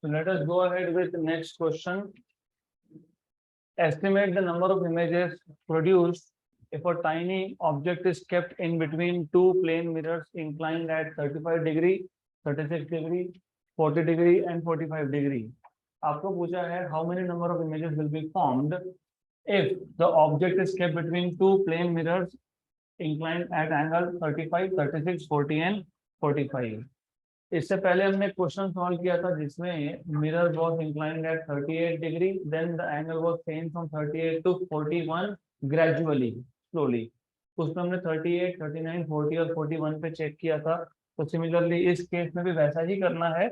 So let us go ahead with the next question. Estimate the number of images produced if a tiny object is kept in between two plane mirrors inclined at 35 degree, 36 degree, 40 degree and 45 degree. आपको पूछा है how many number of images will be formed if the object is kept between two plane mirrors inclined at angle 35, 36, 40 and 45. इससे पहले हमने question solve किया था जिसमें mirror was inclined at 38 degree, then the angle was change from 38 to 41 gradually, slowly. उसमें हमने 38, 39, 40 और 41 पे चेक किया था. तो सिमिलरली इस केस में भी वैसा ही करना है.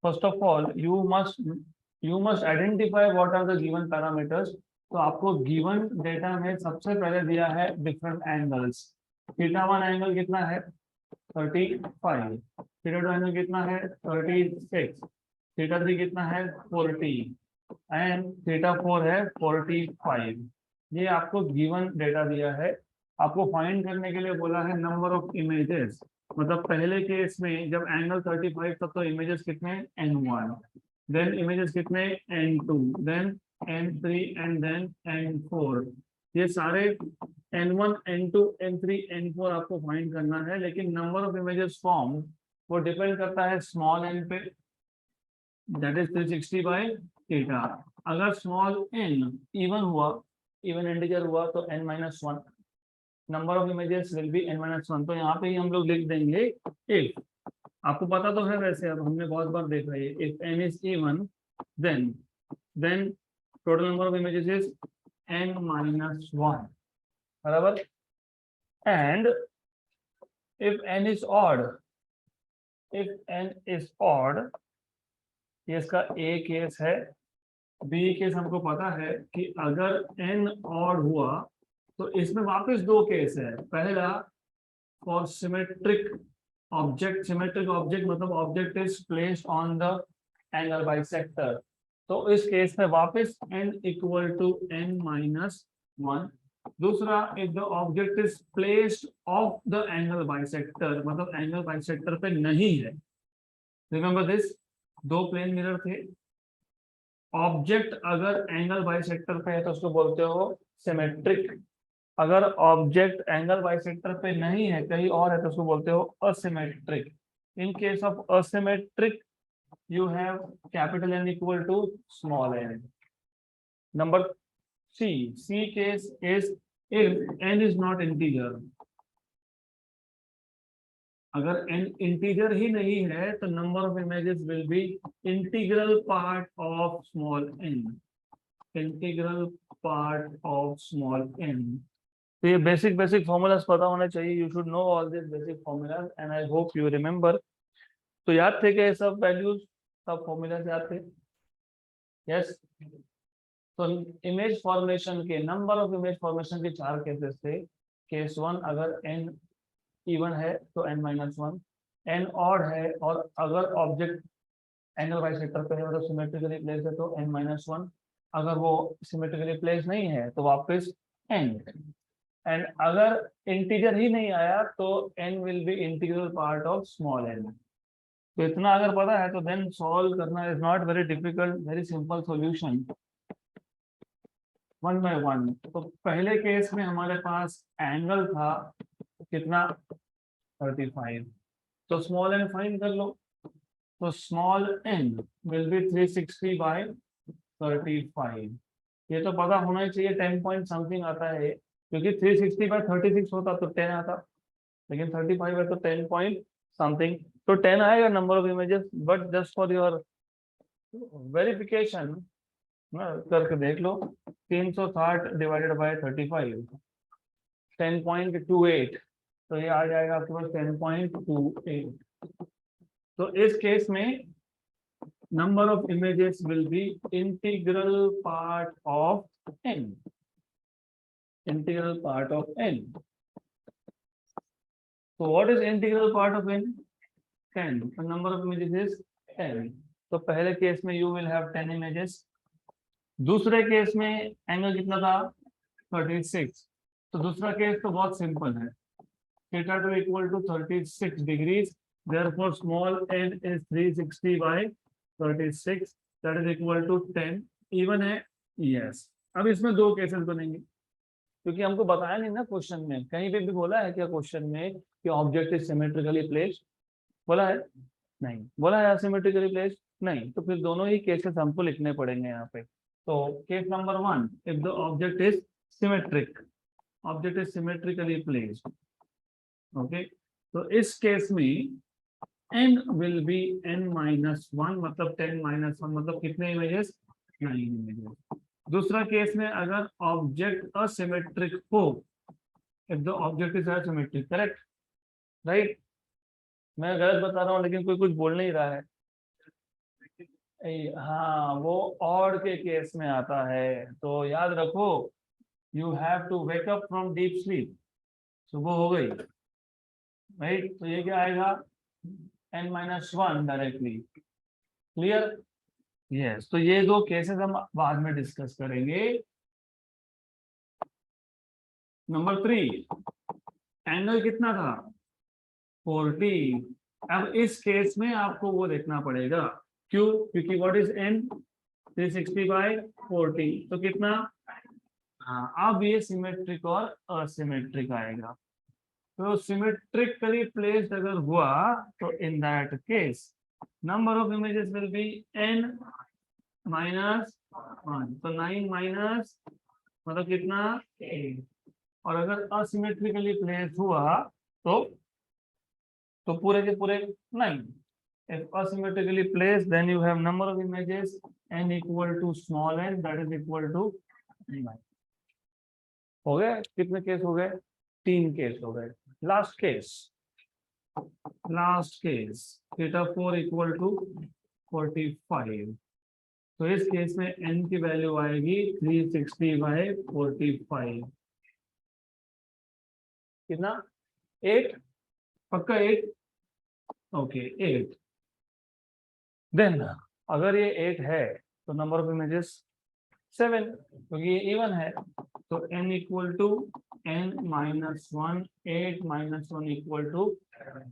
First of all you must identify what are the given parameters. तो आपको गिवन डेटा में सबसे पहले दिया है different angles. Theta one angle कितना है 35, थीटा टू एंगल कितना है 36, थीटा थ्री कितना है 40 एंड थीटा फोर है 45. ये आपको गिवन डेटा दिया है. आपको फाइंड करने के लिए बोला है नंबर ऑफ इमेजेस. मतलब पहले केस में जब एंगल 35 तब तो इमेजेस कितने n1, देन इमेजेस कितने n2, then n3 and then n4. ये सारे n1, n2, n3, n4 आपको फाइंड करना है. लेकिन नंबर ऑफ इमेजेस फॉर्म वो डिपेंड करता है स्मॉल n पे, दैट इज 360 बाय थीटा. अगर स्मॉल n इवन हुआ, इवन इंटीजर हुआ तो n-1, number of images will be n-1. तो यहाँ पे ही हम लोग लिख देंगे इफ. आपको पता तो है वैसे, अब हमने बहुत बार देखा है. If n is even then total number of images is n-1, बराबर. And if n is odd, if n is odd, ये इसका ए केस है. बी केस हमको पता है कि अगर n ऑड हुआ तो इसमें वापस दो केस है. पहला for symmetric object. Symmetric object मतलब object is placed on the angle bisector. तो इस केस में वापस n इक्वल टू n-1. दूसरा, if the object is placed of the angle bisector, मतलब एंगल बाइसेक्टर पे नहीं है. रिमेंबर दिस, दो प्लेन मिरर थे. ऑब्जेक्ट अगर एंगल बाइसेक्टर पे है तो उसको बोलते हो सिमेट्रिक. अगर ऑब्जेक्ट एंगल बाइसेक्टर पे नहीं है, कहीं और है, तो उसको बोलते हो asymmetric. In case of asymmetric you have capital N equal to small n. Number C case is if n is not integer. अगर n integer ही नहीं है तो number of images will be integral part of small n. Integral part of small n. तो ये basic formulas पता होना चाहिए. You should know all these basic formulas and I hope you remember. तो याद थे क्या ये सब वैल्यूज, सब फॉर्मूलाज याद थे? यस. तो इमेज फॉर्मेशन के, नंबर ऑफ इमेज फॉर्मेशन के चार केसेस थे. केस वन, अगर n इवन है तो n-1, n ऑड है और अगर ऑब्जेक्ट एंगल बाइसेक्टर पे है मतलब सिमेट्रिकली प्लेस है तो n-1. अगर वो सिमेट्रिकली प्लेस नहीं है तो वापस n. एंड अगर इंटीजर ही नहीं आया तो n will B integral part of small n. तो इतना अगर पता है तो देन सॉल्व करना is not very difficult, very simple solution. One by one. तो पहले केस में हमारे पास एंगल था कितना 35. तो स्मॉल n फाइंड कर लो. तो small n will be 360 by 35. ये तो पता होना ही चाहिए. 10 पॉइंट समथिंग आता है क्योंकि 360 बाय 36 होता तो 10 आता, लेकिन 35 है तो 10 पॉइंट समथिंग. तो 10 आएगा number of images. But just for your verification करके देख लो. 360 डिवाइडेड बाय 35, 10.28. तो ये आ जाएगा आपके पास 10.28. तो इस केस में number of images will be integral part of n. Integral part of n. So what is integral part of n? 10. The number of images is 10. तो पहले केस में you will have 10 images. दूसरे case में angle कितना था 36. तो दूसरा case तो बहुत सिंपल है. Theta 2 equal to 36 degrees. Therefore small n is 360 by 36 that is equal to 10 even है। यस, अब इसमें दो केसेस बनेंगे क्योंकि हमको बताया नहीं ना क्वेश्चन में, कहीं पे भी बोला है क्या क्वेश्चन में कि ऑब्जेक्ट इज सिमेट्रिकली प्लेस्ड, बोला है? नहीं बोला है सिमेट्रिकली प्लेस्ड, नहीं, तो फिर दोनों ही केसेस हमको लिखने पड़ेंगे यहाँ पे। तो case number 1, if the object is symmetric, object is symmetrically placed, okay, तो इस केस में n विल बी n-1, मतलब 10-1, मतलब कितने इमेजेस? 9 इमेजेस। दूसरा केस में अगर ऑब्जेक्ट असिमेट्रिक हो, if the object is asymmetric, correct, right? मैं गलत बता रहा हूँ लेकिन कोई कुछ बोल नहीं रहा है। हाँ, वो ऑड के केस में आता है, तो याद रखो, you have to wake up from deep sleep, सुबह हो गई, राइट? तो ये क्या आएगा? n-1 directly, clear? यस, तो ये दो केसेस हम बाद में डिस्कस करेंगे। नंबर 3, एंगल कितना था? 40। अब इस केस में आपको वो देखना पड़ेगा, क्यों? क्योंकि व्हाट इज n? 360/40, तो कितना? हाँ, अब ये सिमेट्रिक और असिमेट्रिक आएगा। तो सिमेट्रिकली प्लेस्ड अगर हुआ तो in that case number of images will be n-1, तो 9 माइनस मतलब कितना? 8। और अगर असिमेट्रिकली प्लेस्ड हुआ तो पूरे के पूरे 9। If asymmetrically placed, then you have number of images n equal to small n, that is equal to 9. हो गए? कितने केस हो गए? 3 केस हो गए। Last case theta 4 equal to 45। तो इस केस में n की वैल्यू आएगी 360/45। कितना? 8, पक्का 8, ओके 8। देन अगर ये 8 है तो नंबर ऑफ इमेजेस 7, क्योंकि ये इवन है, तो n equal to n-1, 8-1 equal to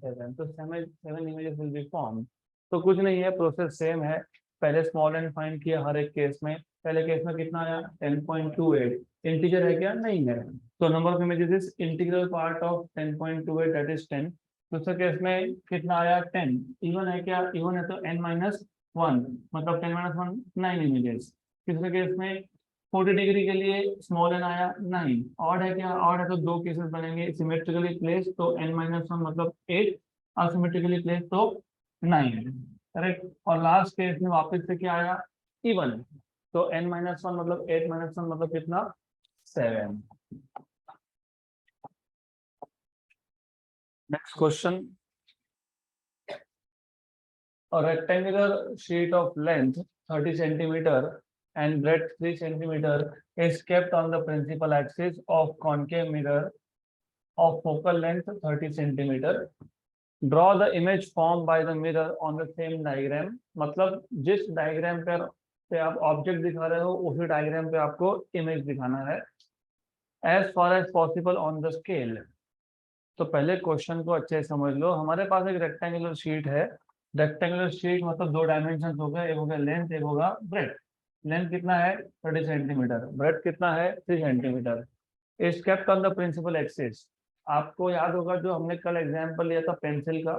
7, तो 7 इमेजेस विल बी फॉर्म। तो कुछ नहीं है, प्रोसेस सेम है, पहले स्मॉल n फाइंड किया हर एक केस में। पहले केस में कितना आया? 10.28, इंटीजर है क्या? नहीं है, तो number of images is integral part of 10.28, that is 10। दूसरे केस में कितना आया? 10, इवन है क्या? इवन है, तो n-1, मतलब 10-1 9 इमेजेस। तीसरे केस में 40 डिग्री के लिए स्मॉल n आया 9। ऑड है क्या? ऑड है, तो दो केसेस बनेंगे, सिमेट्रिकली प्लेस तो n-1 मतलब 8, असिमेट्रिकली प्लेस तो 9, करेक्ट। और लास्ट केस में वापस से क्या आया? इवन, तो n-1 मतलब 8-1 मतलब कितना? 7। Next question, a rectangular sheet of length 30 centimeter and breadth 3 centimeter is kept on the principal axis of concave mirror of focal length 30 centimeter. Draw the image formed by the mirror on the same diagram. मतलब जिस diagram पे आप object दिखा रहे हो उसी diagram पे आपको इमेज दिखाना है। As far as possible on the scale. तो पहले क्वेश्चन को अच्छे से समझ लो। हमारे पास एक रेक्टेंगुलर शीट है, रेक्टेंगुलर शीट मतलब दो डायमेंशन हो गए, एक हो गया लेंथ, एक होगा ब्रेथ। लेंथ कितना है? 30 सेंटीमीटर, ब्रेथ कितना है? 3 centimetre. Is kept on the principal axis. आपको याद होगा जो हमने कल एग्जांपल लिया था पेंसिल का,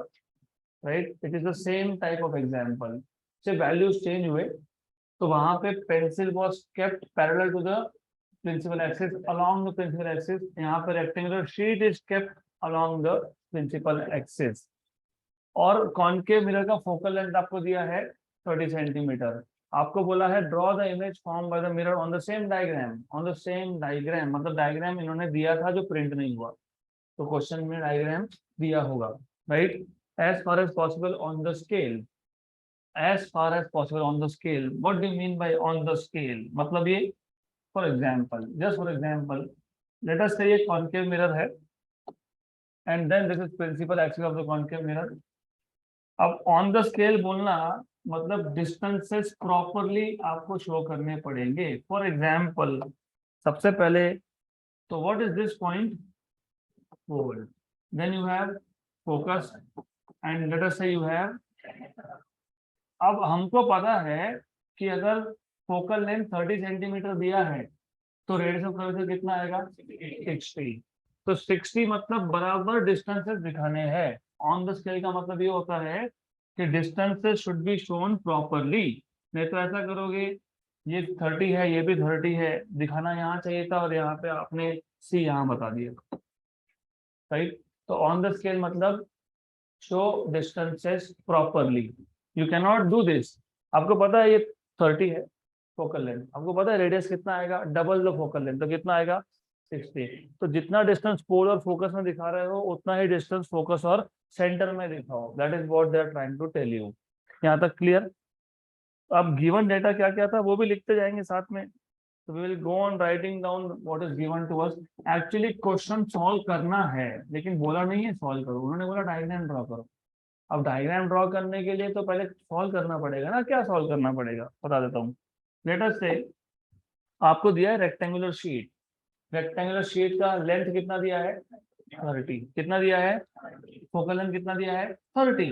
right? It is the same type of example, सिर्फ वैल्यूज चेंज हुए। तो वहां पे pencil was kept parallel to the principal axis, along the principal axis. यहाँ पे rectangular sheet is kept along the principal axis. और concave mirror का focal length आपको दिया है 30 सेंटीमीटर। आपको बोला है draw the image form by the mirror on the same diagram. On the same diagram मतलब डायग्राम इन्होंने दिया था जो प्रिंट नहीं हुआ, तो क्वेश्चन में डायग्राम दिया होगा, right? As far as possible on the scale, as far as possible on the scale. What do you mean by on the scale? मतलब ये for example, just for example, let us say ये concave mirror है and then this is principal axis of the concave mirror. अब on the scale बोलना मतलब distances properly आपको show करने पड़ेंगे। फॉर एग्जांपल सबसे पहले तो what is this point? Forward. Then you have focus and let us say you have अब हमको पता है कि अगर फोकल लेंथ 30 सेंटीमीटर दिया है तो रेडियस ऑफ कर्वेचर कितना आएगा 60। तो 60 मतलब बराबर डिस्टेंसेस दिखाने हैं ऑन द स्केल का मतलब ये होता है कि distances should be shown properly. नहीं तो ऐसा करोगे ये 30 है ये भी 30 है, दिखाना यहाँ चाहिए था और यहाँ पे आपने सी यहाँ बता दिया, राइट। तो ऑन द स्केल मतलब show distances properly, you can not do this. आपको पता है ये 30 है फोकल लेंथ, आपको पता है रेडियस कितना आएगा डबल द फोकल लेंथ, तो कितना आएगा 60। तो जितना डिस्टेंस पोल और फोकस में दिखा रहे हो उतना ही डिस्टेंस फोकस और सेंटर में दिखाओ, that is what they are trying to tell you. यहाँ तक क्लियर। अब गिवन डेटा क्या क्या था वो भी लिखते जाएंगे साथ में, तो we will go on writing down what is given to us. Actually question solve करना है लेकिन बोला नहीं है सॉल्व करो, उन्होंने बोला डायग्राम ड्रॉ करो। अब डायग्राम ड्रॉ करने के लिए तो पहले सॉल्व करना पड़ेगा ना, क्या सॉल्व करना पड़ेगा बता देता हूँ। लेट अस से आपको दिया है रेक्टेंगुलर शीट, रेक्टेंगुलर शीट का लेंथ कितना दिया है 30, कितना दिया है फोकल लेंथ कितना दिया है 30।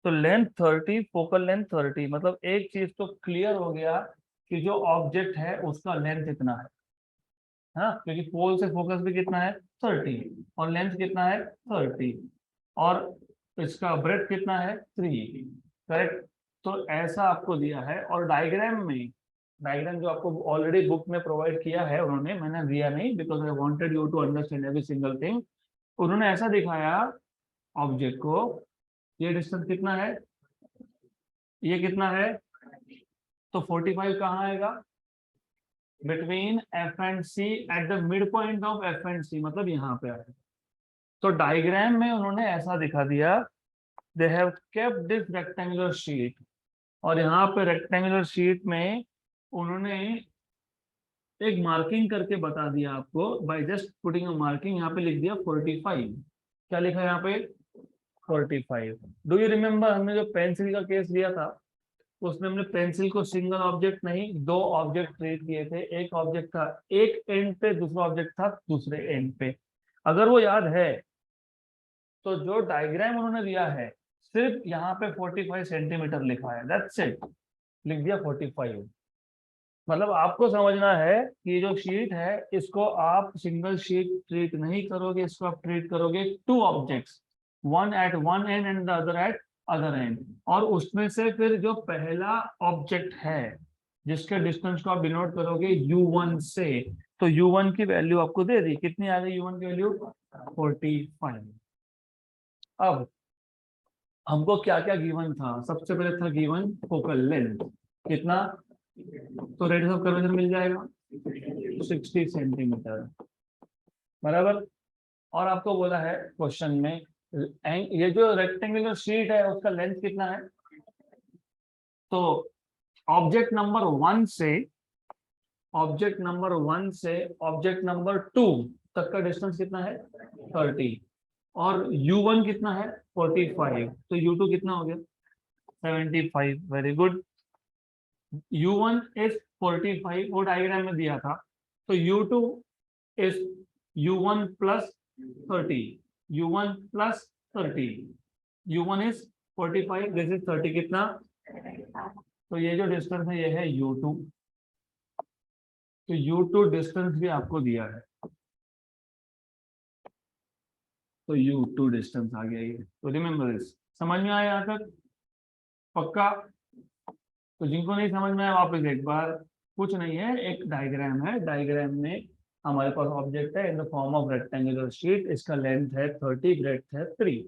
तो लेंथ 30 फोकल लेंथ 30 मतलब एक चीज तो क्लियर हो गया कि जो ऑब्जेक्ट है उसका लेंथ कितना है, हाँ क्योंकि पोल से फोकस भी कितना है 30 और लेंथ कितना है 30 और इसका ब्रेथ कितना है 3, करेक्ट। तो ऐसा आपको दिया है और डायग्राम में, डायग्राम जो आपको ऑलरेडी बुक में प्रोवाइड किया है उन्होंने, मैंने दिया नहीं because I wanted you to understand every single thing. उन्होंने ऐसा दिखाया ऑब्जेक्ट को, ये डिस्टेंस कितना है, ये कितना है, तो 45 कहाँ आएगा between F and C at the mid point of F and C, मतलब यहाँ पे आएगा। तो डायग्राम में उन्होंने ऐसा दिखा दिया, they have kept this rectangular sheet, और यहाँ पे रेक्टेंगुलर शीट में उन्होंने एक मार्किंग करके बता दिया आपको, by just putting a marking, यहाँ पे लिख दिया 45। क्या लिखा है यहाँ पे 45। डू यू रिमेम्बर हमने जो पेंसिल का केस लिया था उसमें हमने पेंसिल को सिंगल ऑब्जेक्ट नहीं दो ऑब्जेक्ट ट्रीट किए थे, एक ऑब्जेक्ट था एक एंड पे, दूसरा ऑब्जेक्ट था दूसरे एंड पे। अगर वो याद है तो जो डायग्राम उन्होंने दिया है सिर्फ यहाँ पे 45 सेंटीमीटर लिखा है, दैट्स इट, लिख दिया 45। मतलब आपको समझना है कि जो शीट है इसको आप सिंगल शीट ट्रीट नहीं करोगे, इसको आप ट्रीट करोगे two objects, one at one end and the other at other end. और उसमें से फिर जो पहला ऑब्जेक्ट है जिसके डिस्टेंस को आप डिनोट करोगे u1 से, तो u1 की वैल्यू आपको दे दी, कितनी आ गई u1 की वैल्यू 45। अब हमको क्या क्या गिवन था, सबसे पहले था गिवन फोकल लेंथ कितना, तो रेडियस ऑफ कर्वेचर मिल जाएगा 60 सेंटीमीटर, बराबर। और आपको बोला है क्वेश्चन में ये जो रेक्टेंगुलर शीट है उसका लेंथ कितना है, तो ऑब्जेक्ट नंबर 1 से ऑब्जेक्ट नंबर 1 से ऑब्जेक्ट नंबर 2 तक का डिस्टेंस कितना है 30 और u1 कितना है 45, तो u2 कितना हो गया 75। Very good. u1 इज 45 वो डायग्राम में दिया था, तो u2 is u1 plus 30, u1 plus 30, u1 is 45, this is 30 कितना, तो ये जो डिस्टेंस है ये है u2, तो u2 डिस्टेंस भी आपको दिया है, तो u2 डिस्टेंस आ गया ये, तो रिमेम्बर दिस। समझ में आया यहाँ तक पक्का। तो जिनको नहीं समझ में आया वापस एक बार, कुछ नहीं है, एक डायग्राम है, डायग्राम में हमारे पास ऑब्जेक्ट है in the form of rectangular sheet, इसका लेंथ है 30, ब्रेड्थ है 3।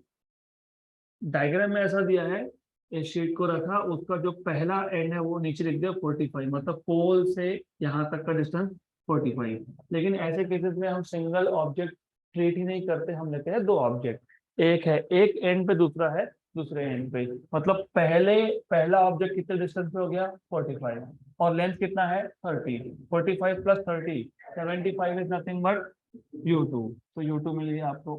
डायग्राम में ऐसा दिया है, इस शीट को रखा, उसका जो पहला एंड है वो नीचे लिख दिया 45, मतलब पोल से यहाँ तक का डिस्टेंस 45। लेकिन ऐसे केसेस में हम सिंगल ऑब्जेक्ट ट्रीट ही नहीं करते, हम लेते हैं दो ऑब्जेक्ट, एक है एक एंड पे, दूसरा है दूसरे एंड पे, मतलब पहला ऑब्जेक्ट कितने डिस्टेंस पे हो गया 45 और लेंथ कितना है 30, 45 plus 30 75 is nothing but u2, तो u2 मिल गया आपको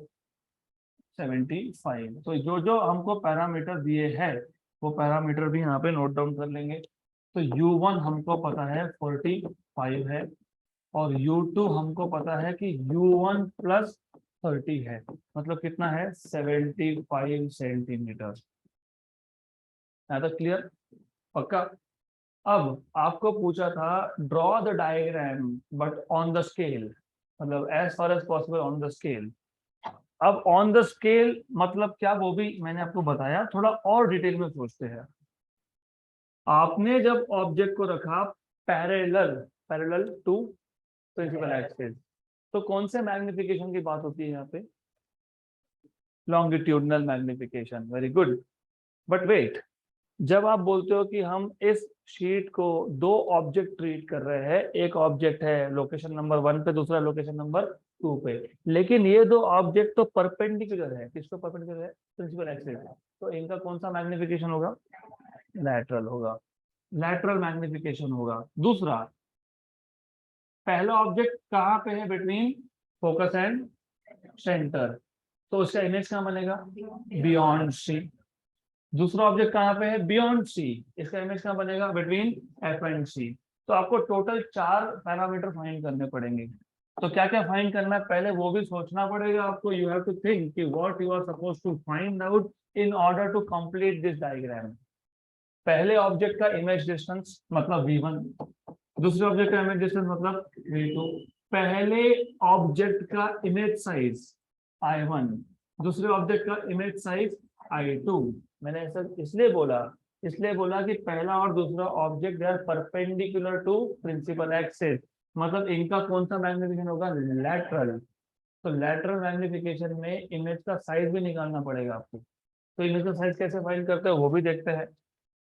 75। तो जो जो हमको पैरामीटर दिए हैं वो पैरामीटर भी यहाँ पे नोट डाउन कर लेंगे। तो u1 हमको पता है 45 है और u2 हमको पता है कि u1 प्लस 30 है, मतलब कितना है 75 सेंटीमीटर। यहाँ तक क्लियर। पक्का? अब आपको पूछा था draw the diagram but on the scale, मतलब as far as possible on the scale. अब ऑन द स्केल मतलब क्या, वो भी मैंने आपको बताया, थोड़ा और डिटेल में सोचते हैं। आपने जब ऑब्जेक्ट को रखा parallel, parallel to principal axis, तो कौन से मैग्निफिकेशन की बात होती है यहाँ पे? Longitudinal magnification, very good. But wait, जब आप बोलते हो कि हम इस शीट को दो ऑब्जेक्ट ट्रीट कर रहे हैं, एक ऑब्जेक्ट है लोकेशन नंबर 1 पे, दूसरा लोकेशन नंबर 2 पे, लेकिन ये दो ऑब्जेक्ट तो परपेंडिकुलर है, किसको परपेंडिकुलर है? Principal axis. तो इनका कौन सा मैग्निफिकेशन होगा? लैटरल होगा, लैटरल मैग्निफिकेशन होगा। दूसरा, पहला ऑब्जेक्ट कहाँ पे है? बिटवीन फोकस एंड सेंटर, तो उसका इमेज कहाँ बनेगा? Beyond C. दूसरा ऑब्जेक्ट कहाँ पे है? बियॉन्ड सी, इसका इमेज कहाँ बनेगा? बिटवीन एफ एंड सी। तो आपको टोटल 4 पैरामीटर फाइंड करने पड़ेंगे। तो क्या क्या फाइंड करना है पहले वो भी सोचना पड़ेगा आपको। यू हैव टू थिंक कि what you are suppose to find out in order to complete this diagram. पहले ऑब्जेक्ट का इमेज डिस्टेंस मतलब v1, दूसरे ऑब्जेक्ट का इमेज डिस्टेंस मतलब v2, पहले ऑब्जेक्ट का इमेज साइज i1, दूसरे ऑब्जेक्ट का इमेज साइज i2। मैंने ऐसा इसलिए बोला कि पहला और दूसरा object they are perpendicular to principal axis, मतलब इनका कौन सा मैग्निफिकेशन होगा? लैटरल। तो लैटरल मैग्निफिकेशन में इमेज का साइज भी निकालना पड़ेगा आपको। तो इमेज का साइज कैसे फाइंड करते हैं वो भी देखते हैं।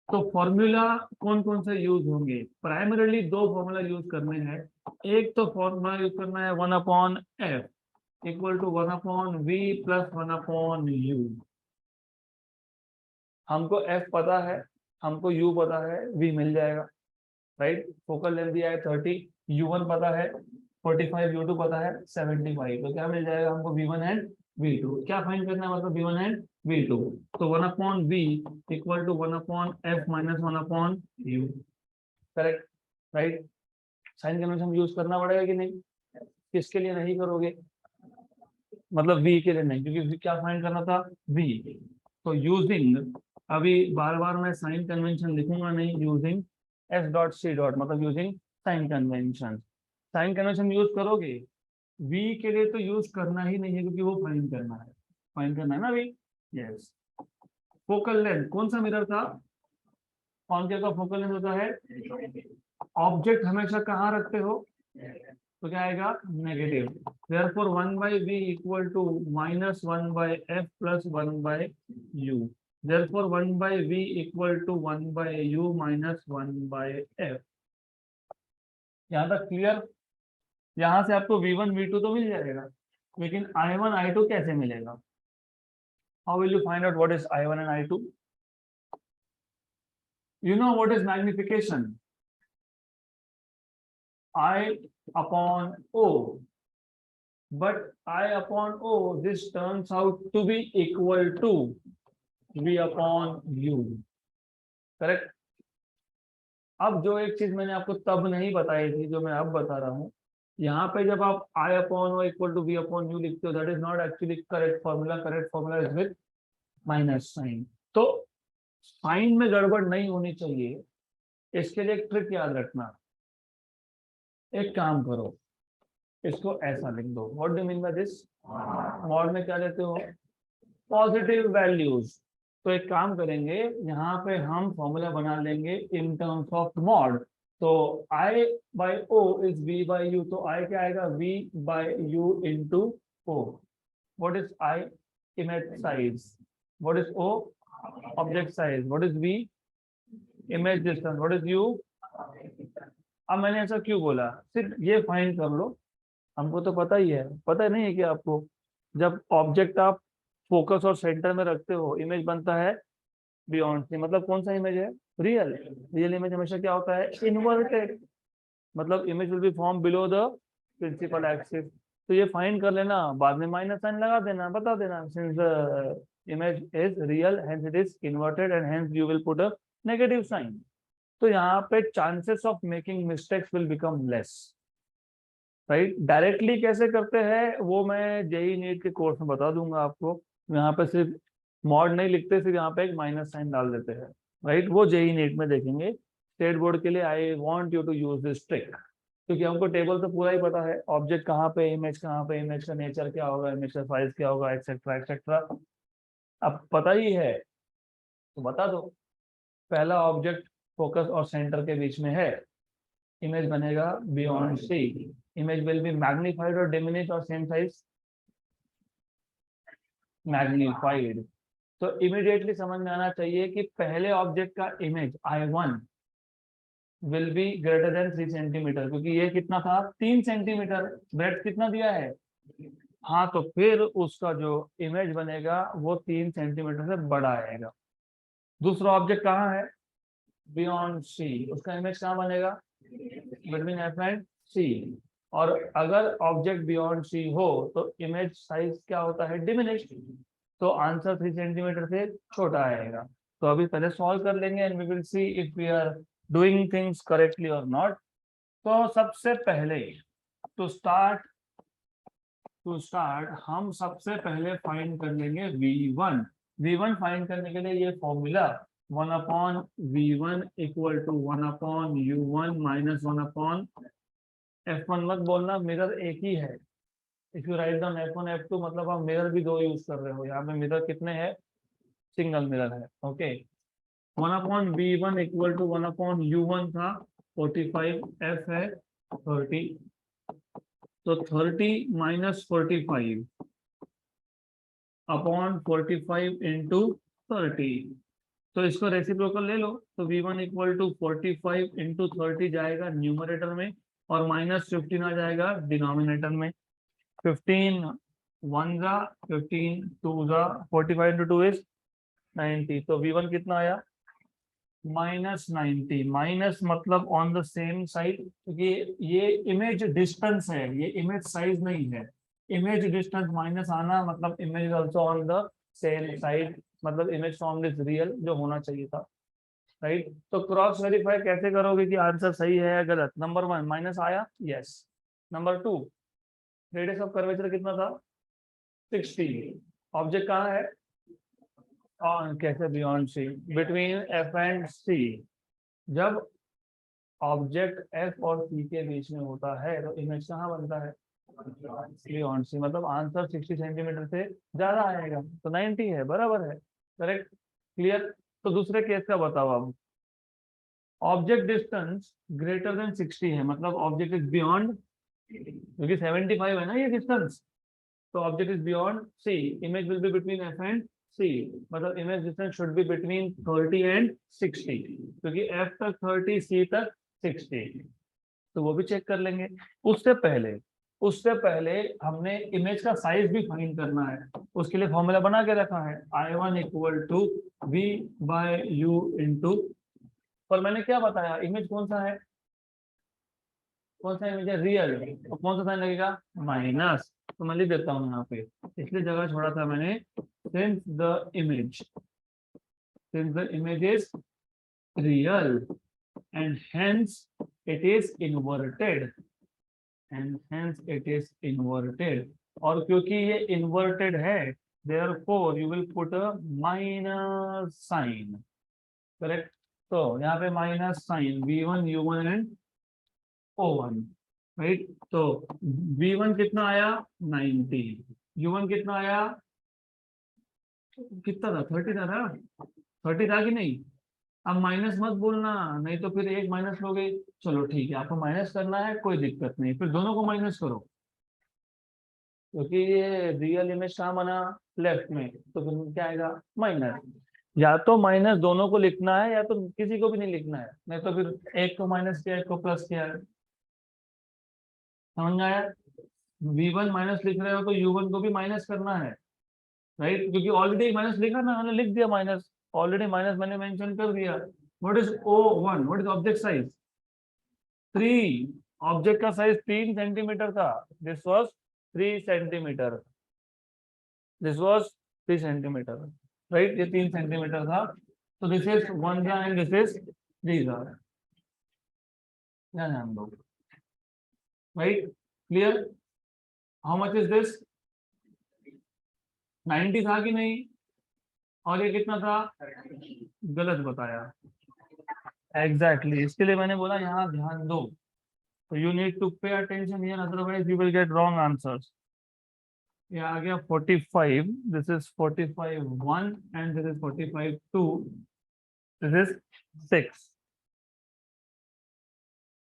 तो फॉर्मूला कौन कौन से यूज होंगे? प्राइमरीली दो फॉर्मूला यूज करने हैं। एक तो फॉर्मूला यूज करना है 1/f equal to 1/v plus 1/u। हमको f पता है, हमको u पता है, v मिल जाएगा, राइट? फोकल लेंथ दिया है 30, u1 पता है 45, u2 पता है 75, तो क्या मिल जाएगा हमको? v1 and v2। क्या फाइंड करना है? मतलब v1 एंड v2। तो 1/v equal to 1/f minus 1/u, correct, right? Sign convention use करना पड़ेगा कि नहीं? किसके लिए नहीं करोगे? मतलब v के लिए नहीं, क्योंकि क्या फाइंड करना था? v। तो यूजिंग, अभी बार बार मैं साइन कन्वेंशन लिखूंगा नहीं, using S dot C dot, मतलब using sign convention. Sign convention use करोगे, v के लिए तो यूज करना ही नहीं है क्योंकि वो फाइंड करना है, फाइंड करना है ना v। यस। फोकल लेंथ कौन सा मिरर था? कॉनकेव का फोकल लेंथ होता है। ऑब्जेक्ट हमेशा कहाँ रखते हो? तो क्या आएगा? Negative. Therefore 1/v equal to -1/f plus 1/u। Therefore 1/v equal to 1/u minus 1/f। यहाँ तक क्लियर? यहाँ से आपको v1 v2 तो मिल जाएगा, लेकिन i1 i2 कैसे मिलेगा? How will you find out what is i1 and i2? You know what is magnification? I upon O, but I upon O, this turns out to be equal to V upon U, correct? अब जो एक चीज मैंने आपको तब नहीं बताई थी, जो मैं अब बता रहा हूँ, यहाँ पे जब आप I upon O equal to V upon U लिखते हो, that is not actually correct formula. Correct formula is with minus sign. तो साइन में गड़बड़ नहीं होनी चाहिए, इसके लिए एक ट्रिक याद रखना। एक काम करो, इसको ऐसा लिख दो। What do mean by this? Mod में क्या लेते हो? Positive values. तो एक काम करेंगे, यहाँ पे हम फॉर्मूला बना लेंगे इन टर्म्स ऑफ मॉड। तो I by O is V by U, तो I क्या आएगा? V by U into O। What is I? Image size. What is O? Object size. What is V? Image distance. What is U? अब मैंने ऐसा क्यों बोला? सिर्फ ये फाइंड कर लो, हमको तो पता ही है। पता नहीं है कि आपको, जब ऑब्जेक्ट आप फोकस और सेंटर में रखते हो, इमेज बनता है बियॉन्ड सी। मतलब कौन सा इमेज है? रियल। रियल इमेज हमेशा क्या होता है? इन्वर्टेड, मतलब image will be form below the principal axis. तो ये फाइंड कर लेना, बाद में माइनस साइन लगा देना, बता देना since the image is real hence it is inverted and hence you will put a negative sign. तो यहाँ पे chances of making mistakes will become less, right? Directly कैसे करते हैं वो मैं जेई नीट के कोर्स में बता दूंगा आपको। यहाँ पे सिर्फ मॉड नहीं लिखते, सिर्फ यहाँ पे एक माइनस साइन डाल देते हैं, राइट, वो जेई नीट में देखेंगे। स्टेट बोर्ड के लिए I want you to use this trick, क्योंकि हमको टेबल तो पूरा ही पता है, ऑब्जेक्ट कहाँ पे, इमेज कहाँ पे, इमेज का नेचर क्या होगा, इमेज का साइज क्या होगा, एक्सेट्रा एक्सेट्रा, अब पता ही है तो बता दो। पहला ऑब्जेक्ट फोकस और सेंटर के बीच में है, इमेज बनेगा beyond C, image will be magnified और डिमिनिश और सेम साइज, मैग्नीफाइड। तो इमीडिएटली समझ में आना चाहिए कि पहले ऑब्जेक्ट का image I1 will be greater than 3 centimetre, क्योंकि ये कितना था 3 सेंटीमीटर, ब्रेड कितना दिया है। हाँ, तो फिर उसका जो इमेज बनेगा वो 3 सेंटीमीटर से बड़ा आएगा। दूसरा ऑब्जेक्ट कहाँ है, बियॉन्ड सी, उसका इमेज कहाँ बनेगा, बिटवीन एफ एंड सी। और अगर ऑब्जेक्ट बियॉन्ड सी हो तो इमेज साइज क्या होता है, डिमिनिश, तो आंसर 3 सेंटीमीटर से छोटा आएगा। तो अभी पहले सॉल्व कर लेंगे and we will see if we are doing things correctly और नॉट। तो सबसे पहले टू स्टार्ट हम सबसे पहले फाइंड कर लेंगे V1। V1 फाइंड करने के लिए ये formula 1/V1 equal to 1/U1 minus 1/F1। मत बोलना, मिरर एक ही है। If you write down F1 F2 मतलब आप मिरर भी दो यूज कर रहे हो, यहाँ पे मिरर कितने हैं, सिंगल मिरर है। Okay, 1/V1 equal to 1/U1 था 45, F है 30, तो 30 माइनस 45 अपॉन 45 इंटू 30, तो इसको रेसिप्रोकल ले लो, तो V1 इक्वल टू 45 इंटू 30 जाएगा न्यूमरेटर में और माइनस 15 आ जाएगा डिनोमिनेटर में। 15 1 जा 15 2 जा 45 इंटू 2 इज 90, तो V1 कितना आया -90। माइनस मतलब ऑन द सेम साइड, क्योंकि ये इमेज डिस्टेंस है, ये इमेज साइज नहीं है। इमेज डिस्टेंस माइनस आना मतलब image also on the same side, मतलब इमेज फॉर्म इज रियल, जो होना चाहिए था। राइट, तो क्रॉस वेरीफाई कैसे करोगे कि आंसर सही है या गलत। नंबर 1 माइनस आया, yes. Number 2 radius of curvature कितना था 60, ऑब्जेक्ट कहाँ है और कैसे beyond C, between F and C. जब ऑब्जेक्ट एफ और सी के बीच में होता है तो इमेज कहाँ बनता है, बियॉन्ड सी, मतलब आंसर 60 सेंटीमीटर से ज्यादा आएगा, तो 90 है, बराबर है, करेक्ट, क्लियर। तो दूसरे केस का बताओ अब, ऑब्जेक्ट डिस्टेंस ग्रेटर देन 60 है, मतलब ऑब्जेक्ट इज बियॉन्ड, क्योंकि 75 है ना ये डिस्टेंस, तो object is beyond C, image will be between F and C, मतलब image distance should be between 30 and 60, क्योंकि एफ तक 30 सी तक 60, तो वो भी चेक कर लेंगे। उससे पहले हमने इमेज का साइज भी फाइंड करना है, उसके लिए फॉर्मूला बना के रखा है I1 equal to V/U into, पर मैंने क्या बताया, इमेज कौन सा है, कौन सा इमेज है, रियल, तो कौन सा साइन लगेगा, माइनस, तो मैं लिख देता हूँ यहाँ पे, इसलिए जगह छोड़ा था मैंने, since the image is real and hence it is inverted, और क्योंकि ये inverted है therefore you will put a minus sign, correct। तो यहाँ पे minus sign V1 U1 and O1, right. तो V1 कितना आया 90, U1 कितना आया, कितना था 30 था ना, 30 था कि नहीं। अब माइनस मत बोलना, नहीं तो फिर एक माइनस लोगे। चलो ठीक है, आपको माइनस करना है, कोई दिक्कत नहीं, फिर दोनों को माइनस करो, क्योंकि ये रियल इमेज कहाँ बना, लेफ्ट में, तो फिर क्या आएगा माइनस। या तो माइनस दोनों को लिखना है या तो किसी को भी नहीं लिखना है, नहीं तो फिर एक को माइनस किया एक को प्लस किया है, समझ में आया। V1 माइनस लिख रहे हो तो U1 को भी माइनस करना है, राइट, क्योंकि ऑलरेडी माइनस लिखा ना, मैंने लिख दिया माइनस, ऑलरेडी माइनस मैंने मेंशन कर दिया। What is O1, what is object size 3, object का साइज 3 सेंटीमीटर था, this was 3 centimetre, this was 3 centimetre, right, ये 3 सेंटीमीटर था, तो this is 1 and this is 3 ध्यान दो, right, clear. How much is this 90 था कि नहीं, और ये कितना था, गलत बताया। एग्जैक्टली इसके लिए मैंने बोला यहाँ ध्यान दो। तो you need to pay attention here, otherwise you will get wrong answers. ये आ गया 45, this is 45 1 and this is 45 2, this is 6,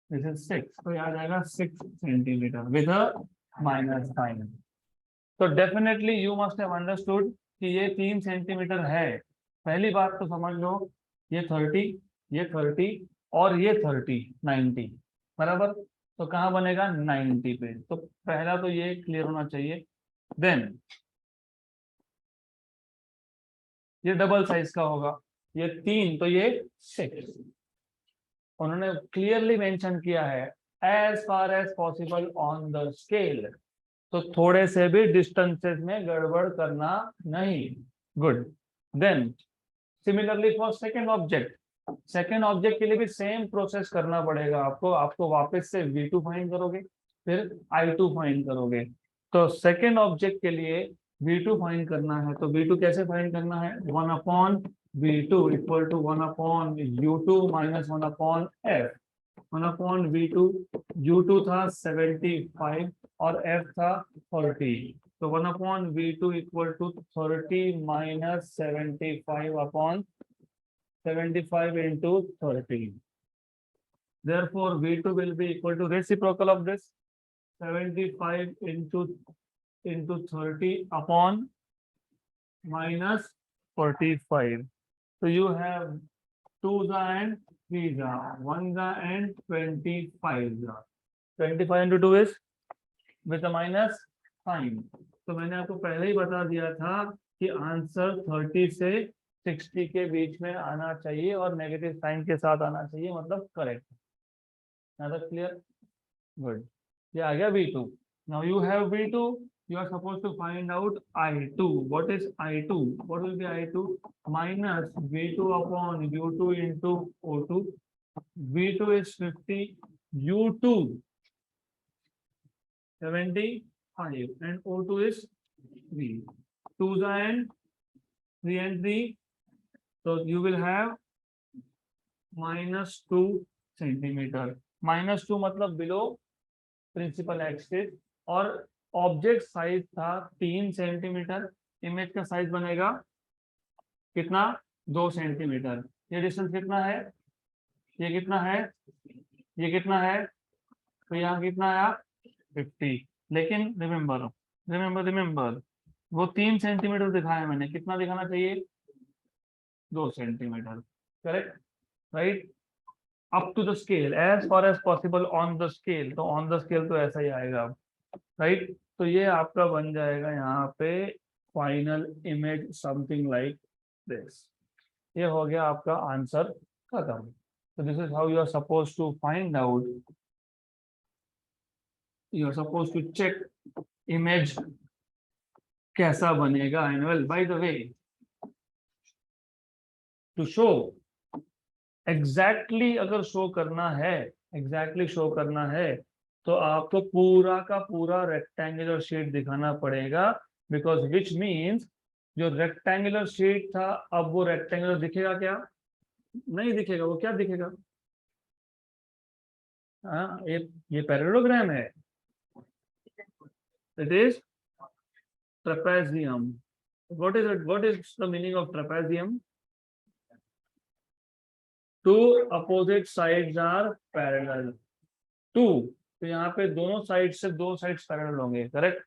this is 6, तो ये आ जाएगा 6 centimetre with a minus sign. तो definitely you must have understood कि ये 3 सेंटीमीटर है। पहली बात तो समझ लो, ये 30, ये 30 और ये 30, 90 बराबर। तो कहाँ बनेगा, 90 पे। तो पहला तो ये क्लियर होना चाहिए। देन ये डबल साइज का होगा, ये 3 तो ये 6। उन्होंने क्लियरली मेंशन किया है as far as possible on the scale, तो थोड़े से भी डिस्टेंसेस में गड़बड़ करना नहीं। Good. Then similarly for second object, second object के लिए भी सेम प्रोसेस करना पड़ेगा आपको। आपको वापस से V2 फाइंड करोगे, फिर I2 फाइंड करोगे। तो सेकेंड ऑब्जेक्ट के लिए V2 फाइंड करना है, तो V2 कैसे फाइंड करना है, 1/V2 equal to 1/U2 minus 1/F। 1/V2, U2 था 75 और F था 40, तो 1/V2 equal to 30 minus 75 into 30. Therefore, V2 will be equal to reciprocal of this, 75 into 30 upon minus 45. So you have 2 and 3 1 and 25. 25 into 2 is with a minus sign. तो मैंने आपको पहले ही बता दिया था कि आंसर 30 से 60 के बीच में आना चाहिए और नेगेटिव साइन के साथ आना चाहिए, मतलब करेक्ट। Clear, good. ये आ गया V2। Now you have V2, you are supposed to find out I2. What is I2? What will be I2? Minus V2 upon U2 into O2. V2 is 50, U2 75 and O2 is 3. 2 and 3 and 3. So you will have -2 centimetre. -2 मतलब below principal axis, और object size था 3 centimetre. Image का size बनेगा कितना, 2 centimetre. ये distance कितना है, ये कितना है, ये कितना है, तो यहाँ कितना आया 50। लेकिन रिमेंबर रिमेंबर रिमेंबर, वो 3 सेंटीमीटर दिखाया मैंने, कितना दिखाना चाहिए, 2 centimetre. Correct, right. Up to the scale, as far as possible on the scale, तो ऑन द स्केल तो ऐसा ही आएगा, राइट। तो ये आपका बन जाएगा यहाँ पे final image something like this. ये हो गया आपका आंसर खत्म। तो this is how you are suppose to find out, you are suppose to check image कैसा बनेगा एनुअल। By the way, to show exactly अगर शो करना है, एग्जैक्टली शो करना है, तो आपको पूरा का पूरा रेक्टेंगुलर शीट दिखाना पड़ेगा। बिकॉज विच मीन्स जो रेक्टेंगुलर शीट था, अब वो रेक्टेंगुलर दिखेगा क्या, नहीं दिखेगा। वो क्या दिखेगा, हाँ ये पैरेललोग्राम है, it is trapezium. What is it, what is the meaning of trapezium, two opposite sides are parallel to. तो यहाँ पे दोनों साइड से 2 साइड्स पैरेलल होंगे, करेक्ट,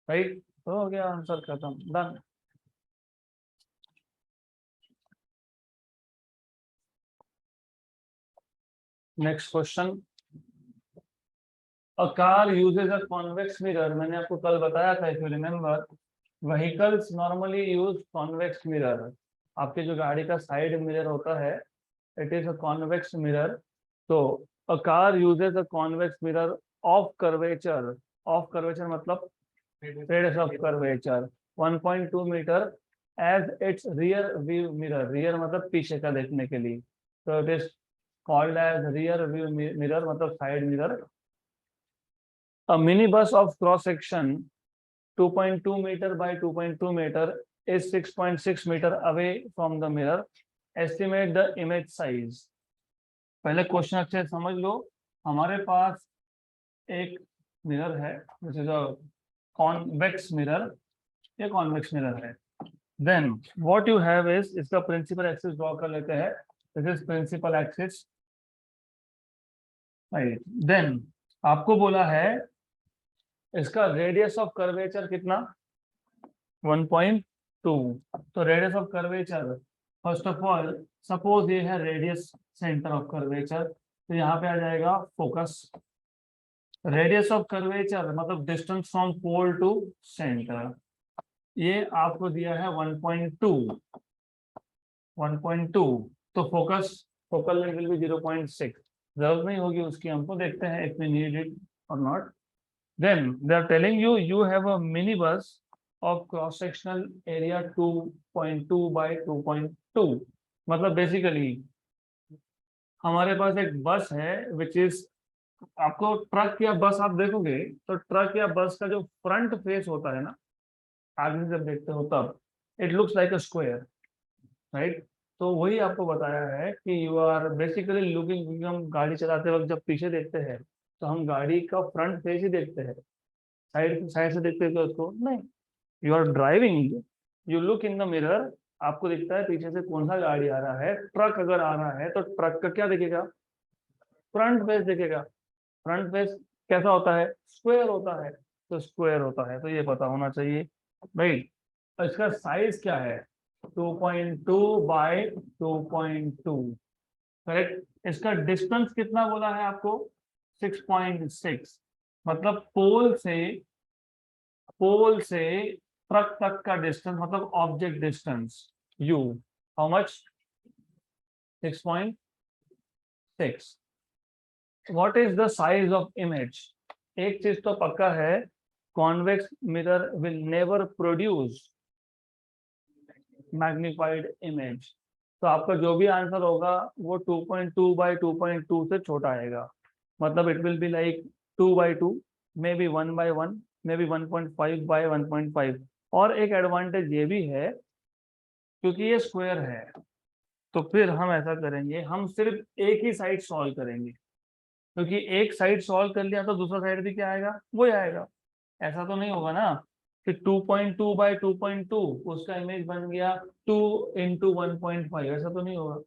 राइट। तो हो गया आंसर खत्म, done. Next question, a car uses a convex mirror. मैंने आपको कल बताया था, if you remember, vehicles normally use convex mirror. आपके जो गाड़ी का साइड मिरर होता है, it is a convex mirror. तो a car uses a convex mirror of curvature, of curvature मतलब radius of curvature 1.2 metre as its rear view mirror. Rear मतलब पीछे का देखने के लिए, तो it is called as rear view mirror, मतलब side mirror. A minibus of cross section 2.2 meter by 2.2 meter is 6.6 meter away from the mirror. Estimate the image size. पहले question अच्छे से समझ लो। हमारे पास एक मिरर है, this is a convex mirror, ये कॉन्वेक्स मिरर है। Then what you have is, इसका प्रिंसिपल एक्सिस ड्रॉ कर लेते हैं। This is principal axis, right. Then आपको बोला है इसका रेडियस ऑफ कर्वेचर कितना, 1.2। तो radius of curvature, first of all suppose ये है रेडियस सेंटर ऑफ कर्वेचर, तो यहाँ पे आ जाएगा फोकस। रेडियस ऑफ कर्वेचर मतलब distance from pole to centre, ये आपको दिया है 1.2। तो focus, focal length will be 0.6। जरूरत नहीं होगी उसकी, हमको देखते हैं इफ वी नीड इट और not. Then they are telling you you have a mini bus of cross sectional area 2.2 bye 2.2। मतलब बेसिकली हमारे पास एक बस है विच इज, आपको ट्रक या बस आप देखोगे तो ट्रक या बस का जो फ्रंट फेस होता है ना, आगे से जब देखते हो तब it looks like a square, right. तो वही आपको बताया है कि यू आर बेसिकली लुकिंग, क्योंकि हम गाड़ी चलाते वक्त जब पीछे देखते हैं तो हम गाड़ी का फ्रंट फेस ही देखते हैं, साइड साइड से देखते हैं तो उसको नहीं। You are driving, you look in the mirror, आपको दिखता है पीछे से कौन सा गाड़ी आ रहा है। ट्रक अगर आ रहा है तो ट्रक का क्या दिखेगा, फ्रंट फेस दिखेगा। फ्रंट फेस कैसा होता है, स्क्वायर होता है, तो स्क्वायर होता है, तो ये पता होना चाहिए भाई। इसका साइज क्या है, 2.2 बाय 2.2, करेक्ट। इसका डिस्टेंस कितना बोला है आपको, 6.6। मतलब पोल से ट्रक तक का डिस्टेंस, मतलब object distance you, how much, 6.6। What is the size of image. एक चीज तो पक्का है, convex mirror will never produce magnified image. तो आपका जो भी आंसर होगा वो 2.2 बाय 2.2 से छोटा आएगा। मतलब it will be like 2 bye 2, may be 1 by 1, may be 1.5 by 1.5। और एक एडवांटेज ये भी है क्योंकि ये स्क्वायर है, तो फिर हम ऐसा करेंगे, हम सिर्फ एक ही साइड सॉल्व करेंगे, क्योंकि एक साइड सॉल्व कर लिया तो दूसरा साइड भी क्या आएगा, वो आएगा। ऐसा तो नहीं होगा ना कि 2.2 बाय 2.2 उसका इमेज बन गया 2 इंटू 1.5, ऐसा तो नहीं होगा।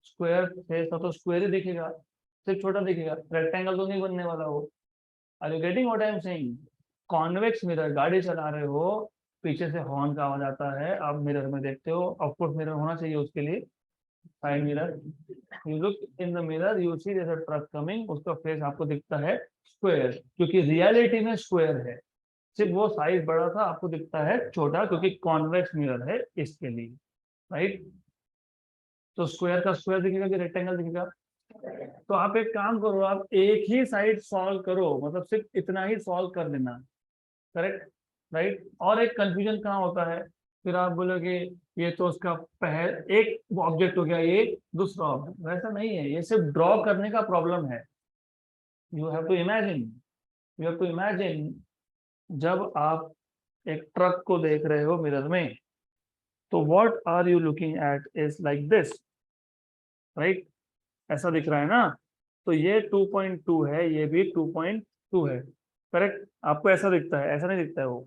स्क्वायर फेस तो स्क्वायर ही दिखेगा, सिर्फ छोटा दिखेगा, रेक्टेंगल तो नहीं बनने वाला वो। Are you getting what I am saying. Convex mirror, गाड़ी चला रहे हो, पीछे से हॉर्न का आवाज आता है, आप मिरर में देखते हो, ऑफकोर्स मिरर होना चाहिए उसके लिए, side mirror. You look in the mirror, you see there a truck coming, उसका फेस आपको दिखता है स्क्वायर, क्योंकि रियलिटी में स्क्वायर है, सिर्फ वो साइज बड़ा था, आपको दिखता है छोटा, क्योंकि कॉन्वेक्स मिरर है इसके लिए, राइट। तो स्क्वायर का स्क्वायर दिखेगा कि रेक्टेंगल दिखेगा। तो आप एक काम करो, आप एक ही साइड सॉल्व करो, मतलब सिर्फ इतना ही सॉल्व कर देना, करेक्ट, राइट। और एक कंफ्यूजन कहाँ होता है, फिर आप बोलोगे ये तो उसका एक ऑब्जेक्ट हो गया, ये दूसरा ऑब्जेक्ट, वैसा नहीं है, ये सिर्फ ड्रॉ करने का प्रॉब्लम है। You have to imagine, you have to imagine, जब आप एक ट्रक को देख रहे हो मिरर में, तो what are you looking at is like this, right. ऐसा दिख रहा है ना, तो ये 2.2 है, ये भी 2.2 है, करेक्ट। आपको ऐसा दिखता है, ऐसा नहीं दिखता है वो,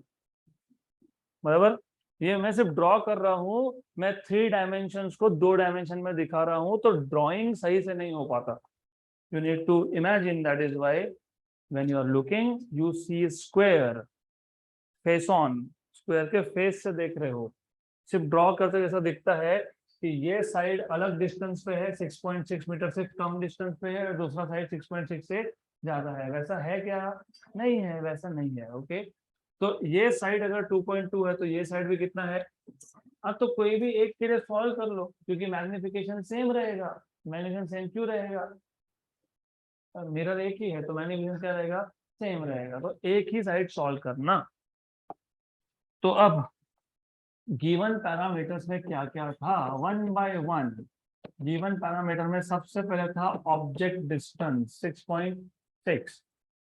बराबर। ये मैं सिर्फ ड्रॉ कर रहा हूँ, मैं 3 डायमेंशंस को 2 डायमेंशन में दिखा रहा हूँ, तो ड्राइंग सही से नहीं हो पाता। You need to imagine, that is why when you are looking you see square face on, square के फेस से देख रहे हो। सिर्फ ड्रॉ करते जैसा दिखता है कि ये साइड अलग डिस्टेंस पे है, 6.6 मीटर से कम डिस्टेंस पे है, और दूसरा साइड 6.6 से ज्यादा है, वैसा है क्या, नहीं है, वैसा नहीं है, ओके। तो ये साइड अगर 2.2 है तो ये साइड भी कितना है। अब तो कोई भी एक के लिए सॉल्व कर लो, क्योंकि मैग्निफिकेशन सेम रहेगा। मैग्निफिकेशन सेम क्यों रहेगा, मिरर एक ही है तो मैग्निफिकेशन क्या रहेगा, सेम रहेगा, तो एक ही साइड सॉल्व करना। तो अब गिवन पैरामीटर्स में क्या क्या था, 1 बाय 1। गिवन पैरामीटर में सबसे पहले था ऑब्जेक्ट डिस्टेंस 6.6,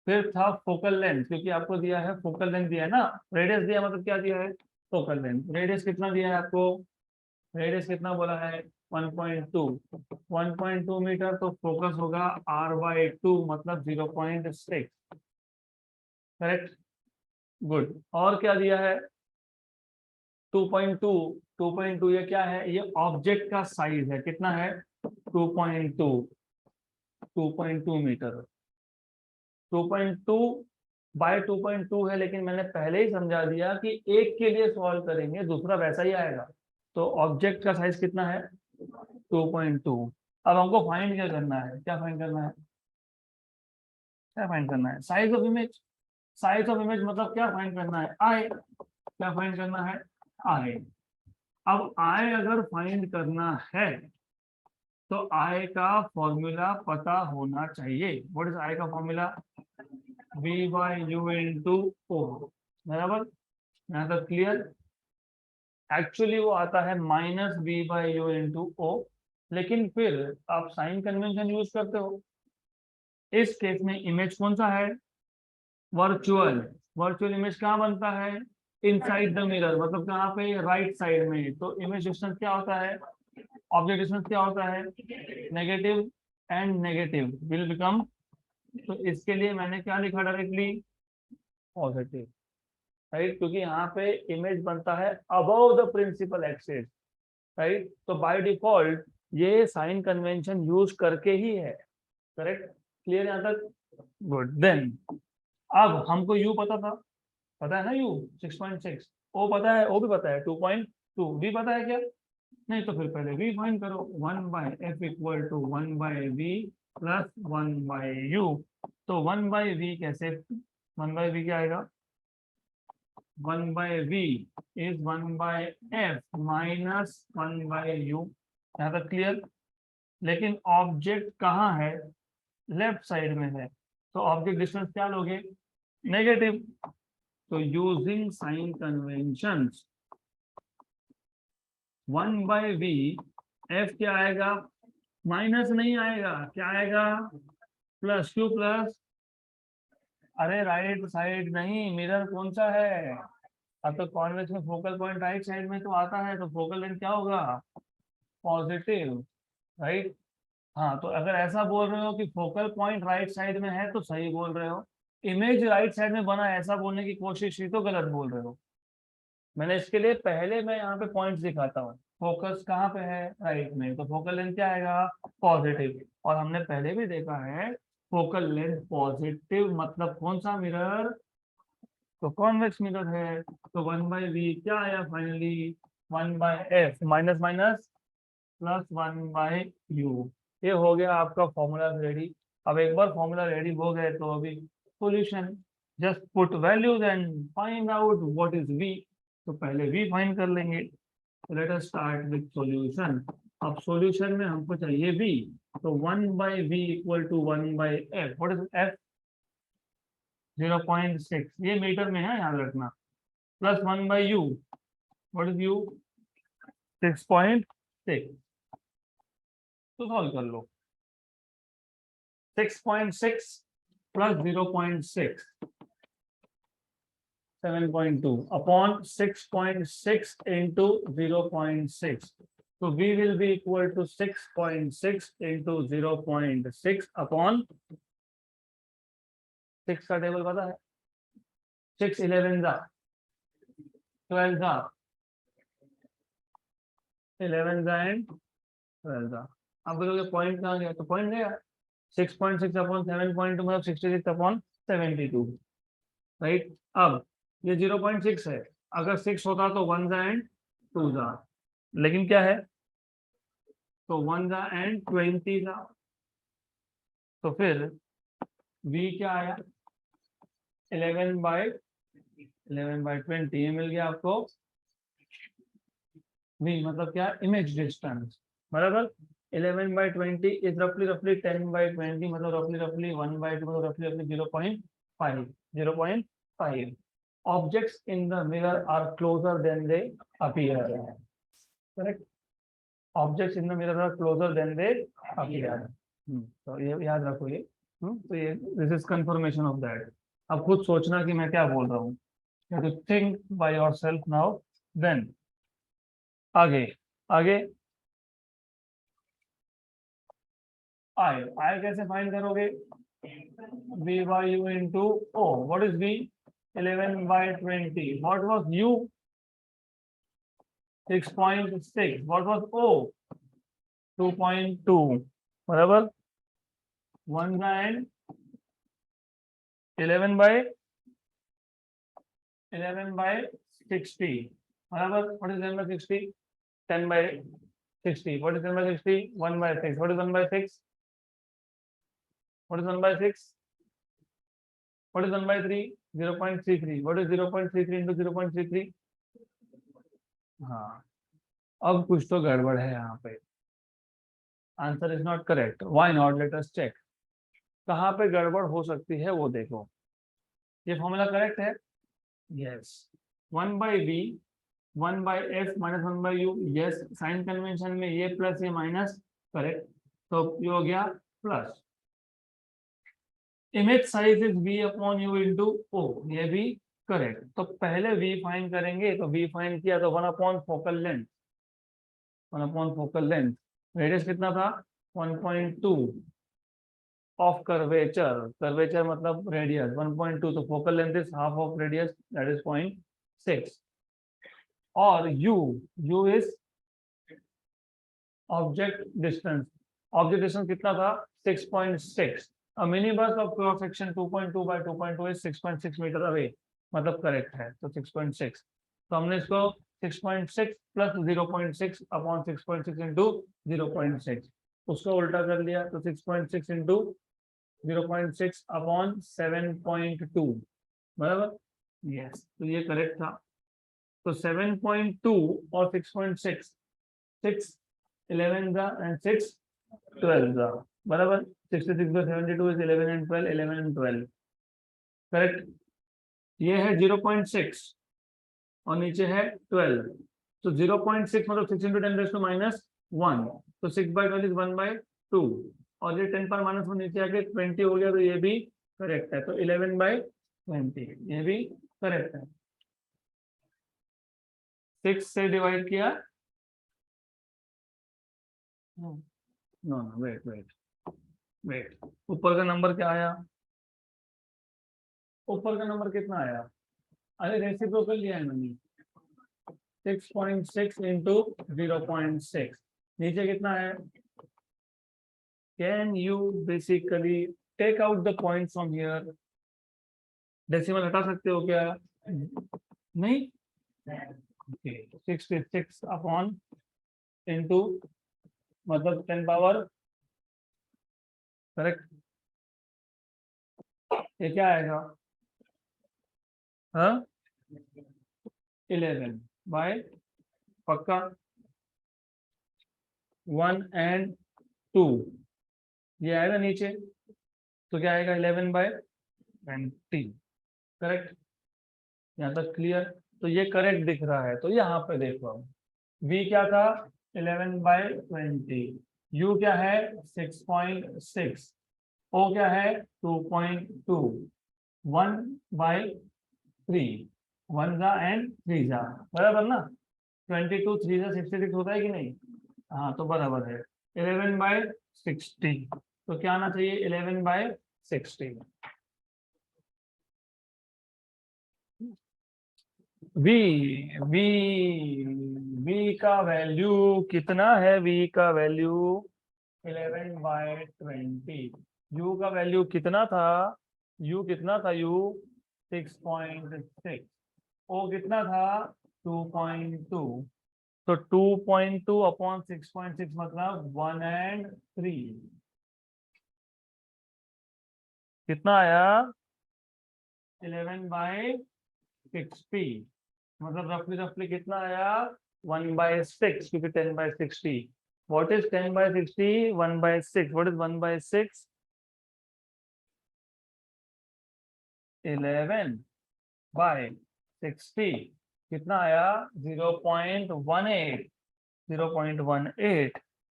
फिर था फोकल लेंथ, क्योंकि आपको दिया है फोकल लेंथ दिया है ना, रेडियस दिया मतलब क्या दिया है, फोकल लेंथ। रेडियस कितना दिया है आपको, रेडियस कितना बोला है 1.2, 1.2 मीटर, तो फोकस होगा r/2 मतलब 0.6, करेक्ट, गुड। और क्या दिया है 2.2, 2.2 ये क्या है, ये ऑब्जेक्ट का साइज है, कितना है 2.2, 2.2 मीटर, 2.2 बाय 2.2 है, लेकिन मैंने पहले ही समझा दिया कि एक के लिए सॉल्व करेंगे दूसरा वैसा ही आएगा। तो ऑब्जेक्ट का साइज कितना है 2.2। अब हमको फाइंड क्या करना है, क्या फाइंड करना है, क्या फाइंड करना है, size of image. Size of image मतलब क्या फाइंड करना है, आई, क्या फाइंड करना है, आई। अब आई अगर फाइंड करना है तो आई का फॉर्मूला पता होना चाहिए। व्हाट इज आई का फॉर्मूला, V/U × O, बराबर, यहाँ तक क्लियर। एक्चुअली वो आता है -V/U × O, लेकिन फिर आप साइन कन्वेंशन यूज करते हो। इस केस में इमेज कौन सा है, वर्चुअल। वर्चुअल इमेज कहाँ बनता है, इनसाइड द मिरर, मतलब कहाँ पे, राइट साइड में। तो इमेज डिस्टेंस क्या होता है, ऑब्जेक्ट डिस्टेंस क्या होता है, negative and negative will become, तो इसके लिए मैंने क्या लिखा डायरेक्टली, पॉजिटिव, राइट, क्योंकि यहाँ पे इमेज बनता है above the principal axis, right. तो बाय डिफॉल्ट ये साइन कन्वेंशन यूज करके ही है, करेक्ट, क्लियर यहाँ तक, गुड। देन अब हमको यू पता है ना, यू 6.6, ओ पता है, ओ भी पता है 2.2, भी पता है क्या, नहीं, तो फिर पहले v फाइंड करो, 1/f = 1/v प्लस 1/u। तो 1/v कैसे, 1/v क्या आएगा, 1/v is 1/f minus 1/u, यहाँ तक क्लियर। लेकिन ऑब्जेक्ट कहाँ है, लेफ्ट साइड में है, तो ऑब्जेक्ट डिस्टेंस क्या लोगे, नेगेटिव। तो using sign conventions 1/v, f क्या आएगा, माइनस नहीं आएगा, क्या आएगा, प्लस, क्यू प्लस, अरे राइट साइड नहीं, मिरर कौन सा है, अब तो कॉन्वेक्स में फोकल पॉइंट राइट साइड में तो आता है, तो फोकल लेंथ क्या होगा, पॉजिटिव, राइट। हाँ, तो अगर ऐसा बोल रहे हो कि फोकल पॉइंट राइट साइड में है तो सही बोल रहे हो, इमेज राइट साइड में बना ऐसा बोलने की कोशिश ही तो गलत बोल रहे हो। मैंने इसके लिए पहले मैं यहाँ पे पॉइंट्स दिखाता हूँ, फोकस कहाँ पे है, राइट में, तो फोकल लेंथ क्या आएगा, पॉजिटिव। और हमने पहले भी देखा है फोकल लेंथ पॉजिटिव मतलब कौन सा मिरर, तो कॉन्वेक्स मिरर है। तो 1/v क्या आया finally, 1/f minus minus plus 1/u। ये हो गया आपका फॉर्मूला रेडी। अब एक बार फॉर्मूला रेडी हो गए तो अभी solution, just put values and find out what is v। तो पहले v फाइंड कर लेंगे। Let us start with solution. अब सॉल्यूशन में हमको चाहिए v, तो 1/v = 1/f। What is f, 0.6, ये मीटर में है याद रखना, plus 1/u, what is u, 6.6। तो सॉल्व कर लो, 6.6 प्लस 0.6, 7.2 अपॉन 6.6 into 0.6। तो v will be equal to 6.6 into 0.6 upon 6 का टेबल पता है, 6 11 जा 12 जा 11 जा एंड 12 जा। अब बोलोगे पॉइंट कहाँ गया, तो पॉइंट गया 6.6 अपॉन 7.2 मतलब 66 अपॉन 72, राइट। अब ये 0.6 है, अगर 6 होता तो 1 जा एंड 2 जा, लेकिन क्या है, तो 1 जा एंड 20 जा। तो फिर v क्या आया, 11/20 ये मिल गया आपको। v मतलब क्या, इमेज डिस्टेंस, बराबर। 11/20 इज रफली 10/20 मतलब रफली 1/2 मतलब रफली 0.5, 0.5। Objects in the mirror are closer than they appear. Correct. Objects in the mirror are closer than they appear. तो ये याद रखो ये। तो ये this is confirmation of that. अब खुद सोचना कि मैं क्या बोल रहा हूँ। You have to think by yourself now then आगे आगे आई कैसे फाइंड करोगे? v by u into o. What is v? 11 by 20. What was u? 6.6. What was o? 2.2. बराबर 1 and 11 by 60. बराबर what is 11 by 60? 10 by 60. What is 10 by 60? 1 by 6. What is 1 by 6? What is 1 by 6? What is 1 by 3? 0.33. What is 0.33 into 0.33? हाँ, अब कुछ तो गड़बड़ है यहाँ पे. Answer is not correct. Why not? Let us check. कहाँ पे गड़बड़ हो सकती है वो देखो. ये फॉर्मूला करेक्ट है? Yes. 1 by v 1 by f minus 1 by u. Yes. Sign convention में ये प्लस ये माइनस. करेक्ट. तो ये हो गया plus. Image size is v upon u into o. ये भी करेक्ट. तो पहले v फाइंड करेंगे. तो v फाइंड किया तो 1 upon focal length. 1 upon focal length. Radius कितना था? 1.2 ऑफ कर्वेचर. कर्वेचर मतलब रेडियस 1.2. तो focal length is half of radius, that is 0.6. और u is object distance. Object distance कितना था? 6.6. A minibus of cross section 2.2 by 2.2 is 6.6 metre away. मतलब correct है. तो 6.6. तो हमने इसको 6.6 प्लस 0.6 अपॉन 6.6 इंटू 0.6 उसका उल्टा कर लिया. तो 6.6 इंटू 0.6 अपॉन 7.2. बराबर. यस. तो ये करेक्ट था. तो 7.2 और 6.6, 6 11 का एंड 6 12 का. बराबर. 66 by 72 is 11 and 12. 11 and 12. Correct. ये है 0.6 और नीचे है 12. तो 0.6 मतलब 6 into 10 raised to minus 1. तो 6 by 12 is 1 by 2. और ये 10 पर माइनस 1 नीचे आके 20 हो गया. तो ये भी करेक्ट है. तो 11 by 20 ये भी करेक्ट है. 6 से डिवाइड किया. No no wait wait wait. ऊपर का नंबर क्या आया? ऊपर का नंबर कितना आया? अरे रेसिप्रोकल लिया है मैंने. 6.6 इंटू 0.6. नीचे कितना है? Can you basically take out the point from here? Decimal हटा सकते हो क्या? नहीं. ओके. 66 अपॉन इंटू मतलब 10 पावर. करेक्ट. ये क्या आएगा? हाँ 11 बाय पक्का 1 and 2 ये आएगा नीचे. तो क्या आएगा? 11 by 20. करेक्ट. यहाँ तक क्लियर. तो ये करेक्ट दिख रहा है. तो यहाँ पे देखो v क्या था? 11 by 20. u क्या है? 6.6. o क्या है? 2.2. 1 by 3. 1 जा एंड 3 जा. बराबर ना. 22 3 जा 66 होता है कि नहीं? हाँ तो बराबर है. 11 by 60. तो क्या आना चाहिए? 11 by 60. v v v का वैल्यू कितना है? v का वैल्यू 11 by 20. u का वैल्यू कितना था? u कितना था? u 6.6. o कितना था? 2.2. तो 2.2 अपॉन 6.6 मतलब 1 and 3. कितना आया? 11 by 60. मतलब रफली कितना आया? 1 by 6 क्योंकि 10 by 60. What is 10 by 60? 1 by 6. What is 1 by 6? 11 by 60. कितना आया? 0.18. 0.18.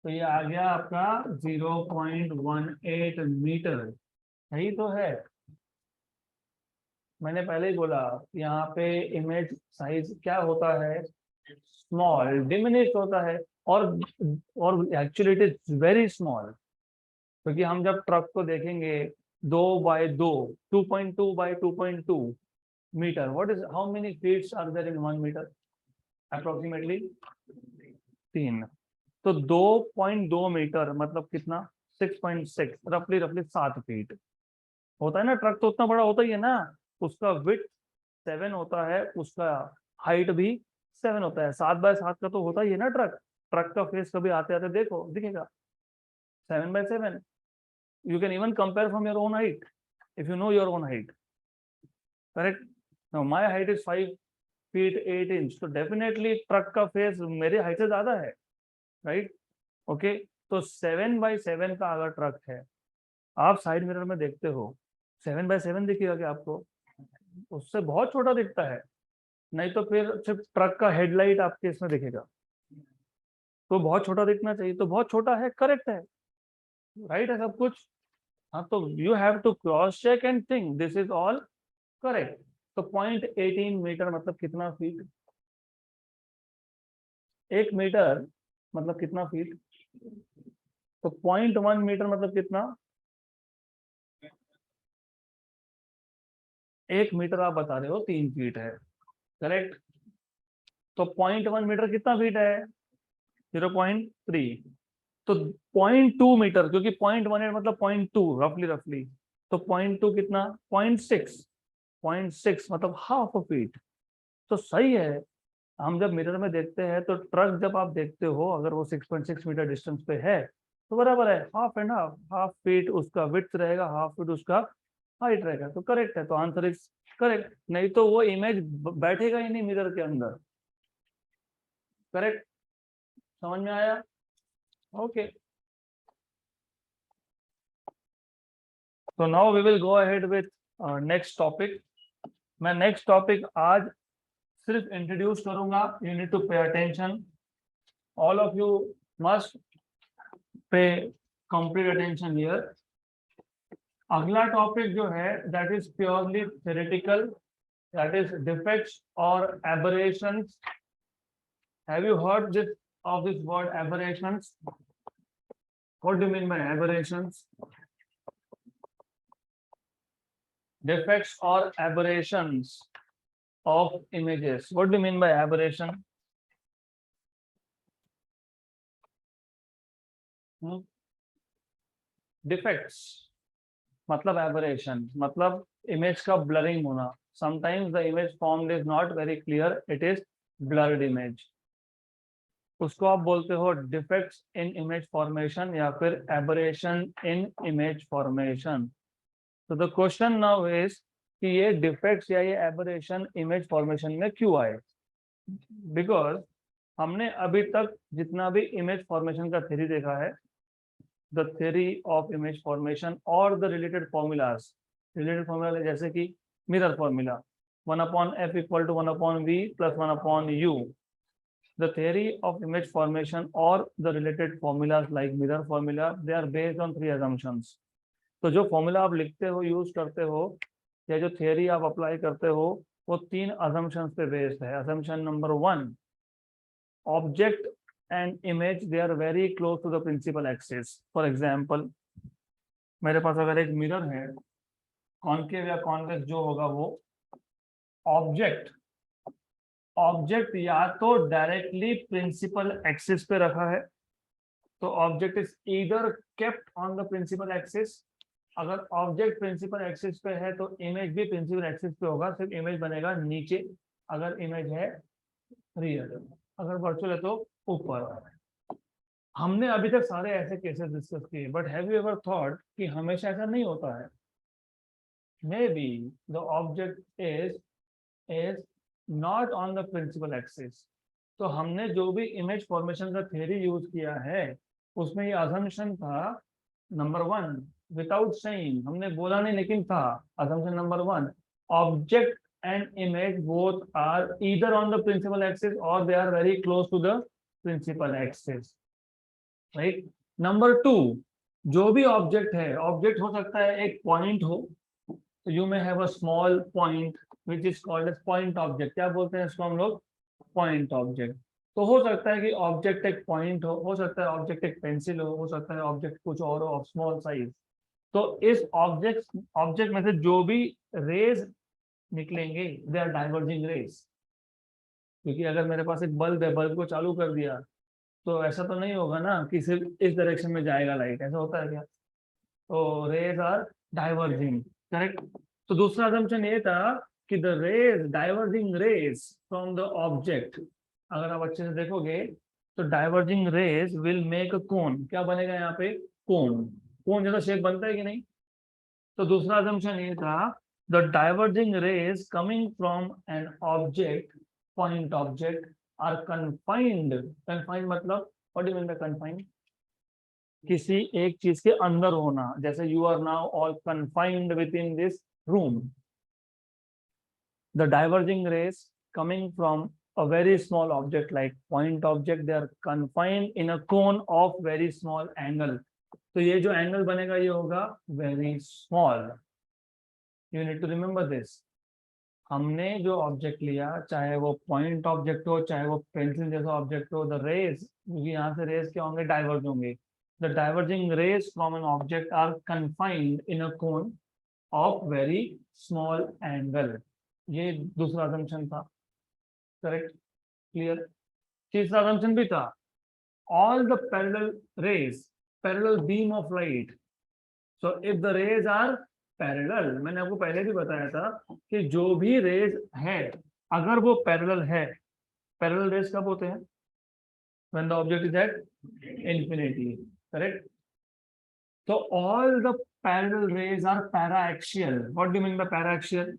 तो ये आ गया आपका 0.18 मीटर. सही तो है. मैंने पहले ही बोला यहाँ पे इमेज साइज क्या होता है? स्मॉल, डिमिनिश होता है, और actually it is very small, क्योंकि हम जब ट्रक को देखेंगे 2 bye 2, 2.2 bye 2.2 metre, what is, how many feets are there in 1 metre? Approximately 3। तो 2.2 मीटर मतलब कितना? 6.6, रफली रफली 7 फीट होता है ना। ट्रक तो उतना बड़ा होता ही है ना, उसका विड्थ 7 होता है, उसका हाइट भी 7 होता है। 7 बाय 7 का तो होता ही है ना ट्रक। ट्रक का फेस कभी आते आते देखो, दिखेगा 7 bye 7। You can even compare from your own height if you know your own height, correct? Now my height is 5 feet 8 inch, तो definitely ट्रक का फेस मेरे हाइट से ज्यादा है, राइट? ओके, तो 7 बाय 7 का अगर ट्रक है, आप साइड मिरर में देखते हो 7 बाय 7 दिखेगा क्या आपको? उससे बहुत छोटा दिखता है। नहीं तो फिर सिर्फ ट्रक का हेडलाइट आपके इसमें दिखेगा, तो बहुत छोटा दिखना चाहिए, तो बहुत छोटा है, करेक्ट है, राइट है सब कुछ। हाँ, तो you have to cross check and think this is all correct. तो 0.18 मीटर मतलब कितना फीट? 1 मीटर मतलब कितना फीट? तो 0.1 मीटर मतलब कितना? 1 मीटर आप बता रहे हो 3 फीट है, करेक्ट? तो 0.1 मीटर कितना फीट है? 0.3। तो 0.2 मीटर, क्योंकि 0.18 मतलब 0.2, रफली रफली, तो 0.2 कितना? 0.6। 0.6 मतलब हाफ अ फीट। तो सही है। हम जब मिरर में देखते हैं तो ट्रक जब आप देखते हो, अगर वो 6.6 मीटर डिस्टेंस पे है तो बराबर है, half and half, half feet उसका विड्थ रहेगा, हाफ फीट उसका हाइट रहेगा, तो करेक्ट है। तो आंसर इज करेक्ट, नहीं तो वो इमेज बैठेगा ही नहीं मिरर के अंदर। करेक्ट, समझ में आया? ओके, तो now we will go ahead with next topic. मैं नेक्स्ट टॉपिक आज सिर्फ इंट्रोड्यूस करूंगा, you need to pay attention, all of you must pay complete attention here. अगला टॉपिक जो है that is purely theoretical, that is defects और aberrations. Have you heard this of this word aberrations? What do you mean by aberrations? Defects or aberrations of images. What do you mean by aberration? Defects मतलब aberration मतलब image का blurring होना। Sometimes the image formed is not very clear, it is blurred image, उसको आप बोलते हो defects in image formation या फिर एबरेशन इन इमेज फॉर्मेशन। तो द क्वेश्चन नाउ इज कि ये डिफेक्ट्स या ये एबरेशन इमेज फॉर्मेशन में क्यों आए? बिकॉज हमने अभी तक जितना भी इमेज फॉर्मेशन का थ्योरी देखा है, the theory of image formation और the related formulas, related formula जैसे कि mirror formula 1/f = 1/v + 1/u, the theory of image formation or the related formulas like mirror formula, they are based on 3 assumptions. तो जो formula आप लिखते हो, use करते हो, या जो थियरी आप अप्लाई करते हो, वो 3 assumptions पे बेस्ड है। assumption number 1, object and image they are very close to the principal axis. for example, मेरे पास अगर एक मिरर है, कॉनकेव या कॉन्वेक्स जो होगा वो ऑब्जेक्ट या तो डायरेक्टली प्रिंसिपल एक्सिस पे रखा है, तो object is either kept on the principal axis. अगर ऑब्जेक्ट प्रिंसिपल एक्सिस पे है तो इमेज भी प्रिंसिपल एक्सिस पे होगा, सिर्फ इमेज बनेगा नीचे अगर इमेज है रियल, अगर वर्चुअल है तो ऊपर। हमने अभी तक सारे ऐसे केसेस डिस्कस किए, but have you ever thought कि हमेशा ऐसा नहीं होता है? May be the object is not on the principal axis. तो हमने जो भी इमेज फॉर्मेशन का थ्योरी यूज किया है उसमें ये असम्पशन था नंबर 1, विदाउट सेइंग, हमने बोला नहीं लेकिन था। Assumption number 1, object and image both are either on the principal axis और they are very close to the principal axis, right? Number 2, जो भी ऑब्जेक्ट है, ऑब्जेक्ट हो सकता है एक पॉइंट हो, तो you may have a small point which is called as point object. क्या बोलते हैं इसको हम लोग? Point object. तो हो सकता है कि ऑब्जेक्ट एक पॉइंट हो सकता है ऑब्जेक्ट एक पेंसिल हो सकता है ऑब्जेक्ट कुछ और हो ऑफ स्मॉल साइज। तो इस ऑब्जेक्ट में से जो भी रेज निकलेंगे दे आर डाइवर्जिंग रेज। क्योंकि अगर मेरे पास एक बल्ब है, बल्ब को चालू कर दिया तो ऐसा तो नहीं होगा ना कि सिर्फ इस डायरेक्शन में जाएगा लाइट, ऐसा होता है क्या? तो रेज आर डाइवर्जिंग, करेक्ट। तो दूसरा असम्पशन ये था कि the rays diverging rays from the object, अगर आप अच्छे से देखोगे तो diverging rays will make a cone. क्या बनेगा यहाँ पे? कोन। कोन जैसा शेप बनता है कि नहीं? तो दूसरा असम्पशन ये था the diverging rays coming from an object, point object, are confined. Confined मतलब what do you mean by confined? किसी एक चीज के अंदर होना, जैसे you are now all confined within this room. The diverging rays coming from a very small object like point object, they are confined in a cone of very small angle। तो ये जो angle बनेगा ये होगा very small। You need to remember this। हमने जो object लिया, चाहे वो पॉइंट ऑब्जेक्ट हो चाहे वो पेंसिल जैसा ऑब्जेक्ट हो, द रेज, क्योंकि यहाँ से रेज क्या होंगे? डाइवर्ज होंगे। The diverging rays from an object are confined in a cone of very small angle. ये दूसरा असम्पशन था, करेक्ट, क्लियर। तीसरा असम्पशन भी था all the parallel rays, parallel beam of light. So if the rays are parallel, मैंने आपको पहले भी बताया था कि जो भी रेज है अगर वो पैरेलल है, पैरेलल रेज कब होते हैं? When the object is at infinity, correct. तो all the parallel rays are paraxial. What do you mean by paraxial?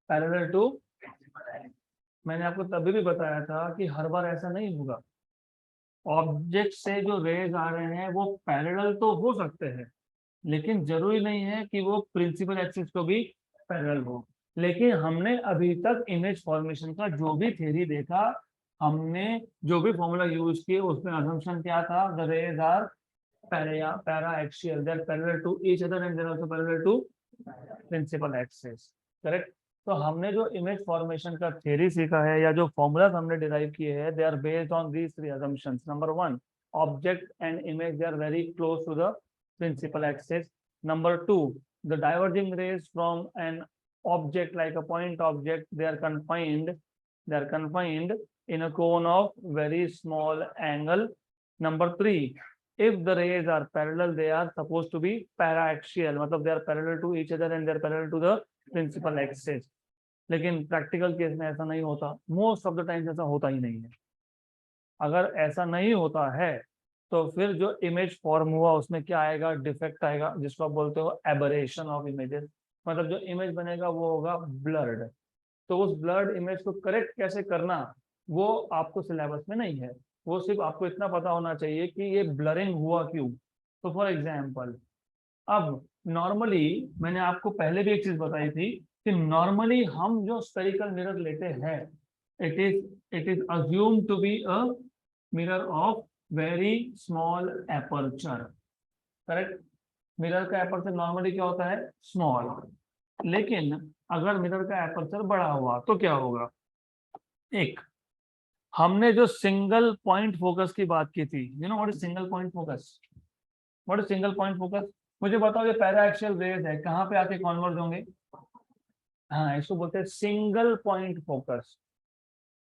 Parallel to, मैंने आपको तभी भी बताया था कि हर बार ऐसा नहीं होगा। ऑब्जेक्ट से जो रेज आ रहे हैं वो पैरेलल तो हो सकते हैं, लेकिन जरूरी नहीं है कि वो प्रिंसिपल एक्सिस को भी पैरेलल हो। लेकिन हमने अभी तक इमेज फॉर्मेशन का जो भी थ्योरी देखा, हमने जो भी फॉर्मूला यूज किए, उसमें असम्पशन क्या था? The rays are paraxial, they are parallel to each other and they are also parallel to principal axis, correct. तो हमने जो इमेज फॉर्मेशन का थ्योरी सीखा है या जो फॉर्मूलाज हमने डिराइव किए हैं, they are based on these three assumptions. Number one, object and image they are very close to the principal axis. Number two, the diverging rays from an object like a point object, they are confined in a cone of very small angle. Number three, if the rays are parallel, they are supposed to be paraaxial, मतलब they are parallel to each other and they are parallel to the principal axis। लेकिन practical case में ऐसा नहीं होता, most of the times ऐसा होता ही नहीं है। अगर ऐसा नहीं होता है तो फिर जो इमेज फॉर्म हुआ उसमें क्या आएगा? डिफेक्ट आएगा, जिसको आप बोलते हो एबरेशन ऑफ इमेजेस। मतलब जो इमेज बनेगा वो होगा ब्लर्ड। तो उस ब्लर्ड इमेज को करेक्ट कैसे करना वो आपको सिलेबस में नहीं है। वो सिर्फ आपको इतना पता होना चाहिए कि ये ब्लरिंग हुआ क्यों। तो फॉर एग्जाम्पल, अब नॉर्मली मैंने आपको पहले भी एक चीज बताई थी कि नॉर्मली हम जो स्फेरिकल मिरर लेते हैं, it is assume to be a mirror of very small aperture, correct. Mirror का एपर्चर नॉर्मली क्या होता है? स्मॉल। लेकिन अगर मिरर का एपर्चर बड़ा हुआ तो क्या होगा? एक, हमने जो सिंगल पॉइंट फोकस की बात की थी, you know what is single point focus? What is single point focus? मुझे बताओ, ये पैराएक्सियल रेज है, कहाँ पे आके कन्वर्ज होंगे? हाँ, इसको बोलते हैं single point focus.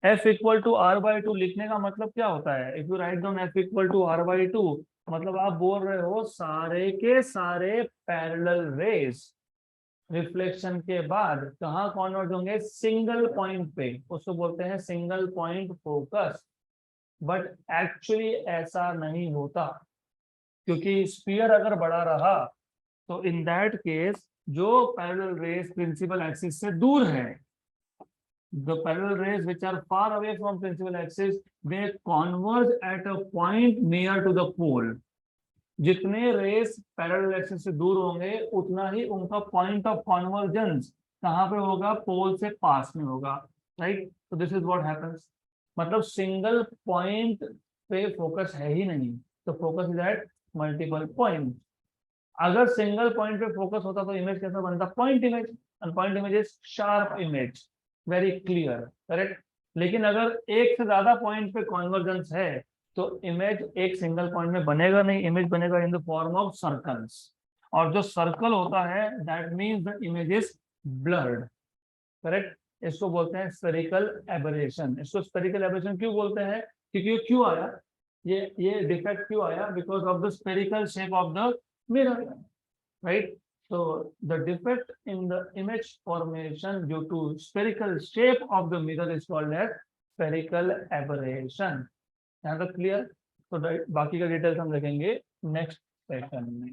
F equal to R by two लिखने का मतलब क्या होता है? If you write down F equal to R by two, मतलब आप बोल रहे हो सारे के सारे पैरेलल रेज रिफ्लेक्शन के बाद कहाँ कन्वर्ट होंगे? सिंगल पॉइंट पे, उसको बोलते हैं single point focus. But actually ऐसा नहीं होता, क्योंकि स्फीयर अगर बड़ा रहा तो इन दैट केस जो पैरेलल रेज प्रिंसिपल एक्सिस से दूर है, the parallel rays which are far away from principal axis, they converge at a point near to the pole। जितने रेस पैरेलल एक्सिस से दूर होंगे उतना ही उनका पॉइंट ऑफ कॉन्वर्जेंस कहाँ पे होगा? पोल से पास में होगा, राइट। तो दिस इज व्हाट हैपेंस। मतलब सिंगल पॉइंट पे फोकस है ही नहीं, तो focus is at multiple point. अगर सिंगल पॉइंट पे फोकस होता तो इमेज कैसा बनता? Point image. And point image is sharp image. Very clear, correct. लेकिन अगर एक से ज्यादा पॉइंट पे कॉन्वर्जेंस है तो इमेज एक सिंगल पॉइंट में बनेगा नहीं, इमेज बनेगा in the form of circles. और जो सर्कल होता है that means the image is blurred, correct. इसको बोलते हैं स्फेरिकल एबरेशन। इसको स्फेरिकल एबरेशन क्यों बोलते हैं? क्योंकि ये क्यों आया, ये डिफेक्ट क्यों आया? Because of the spherical shape of the mirror, right? So the defect in the image formation due to spherical shape of the mirror is called as spherical aberration. यहाँ तक क्लियर? तो बाकी का डिटेल्स हम देखेंगे next session में।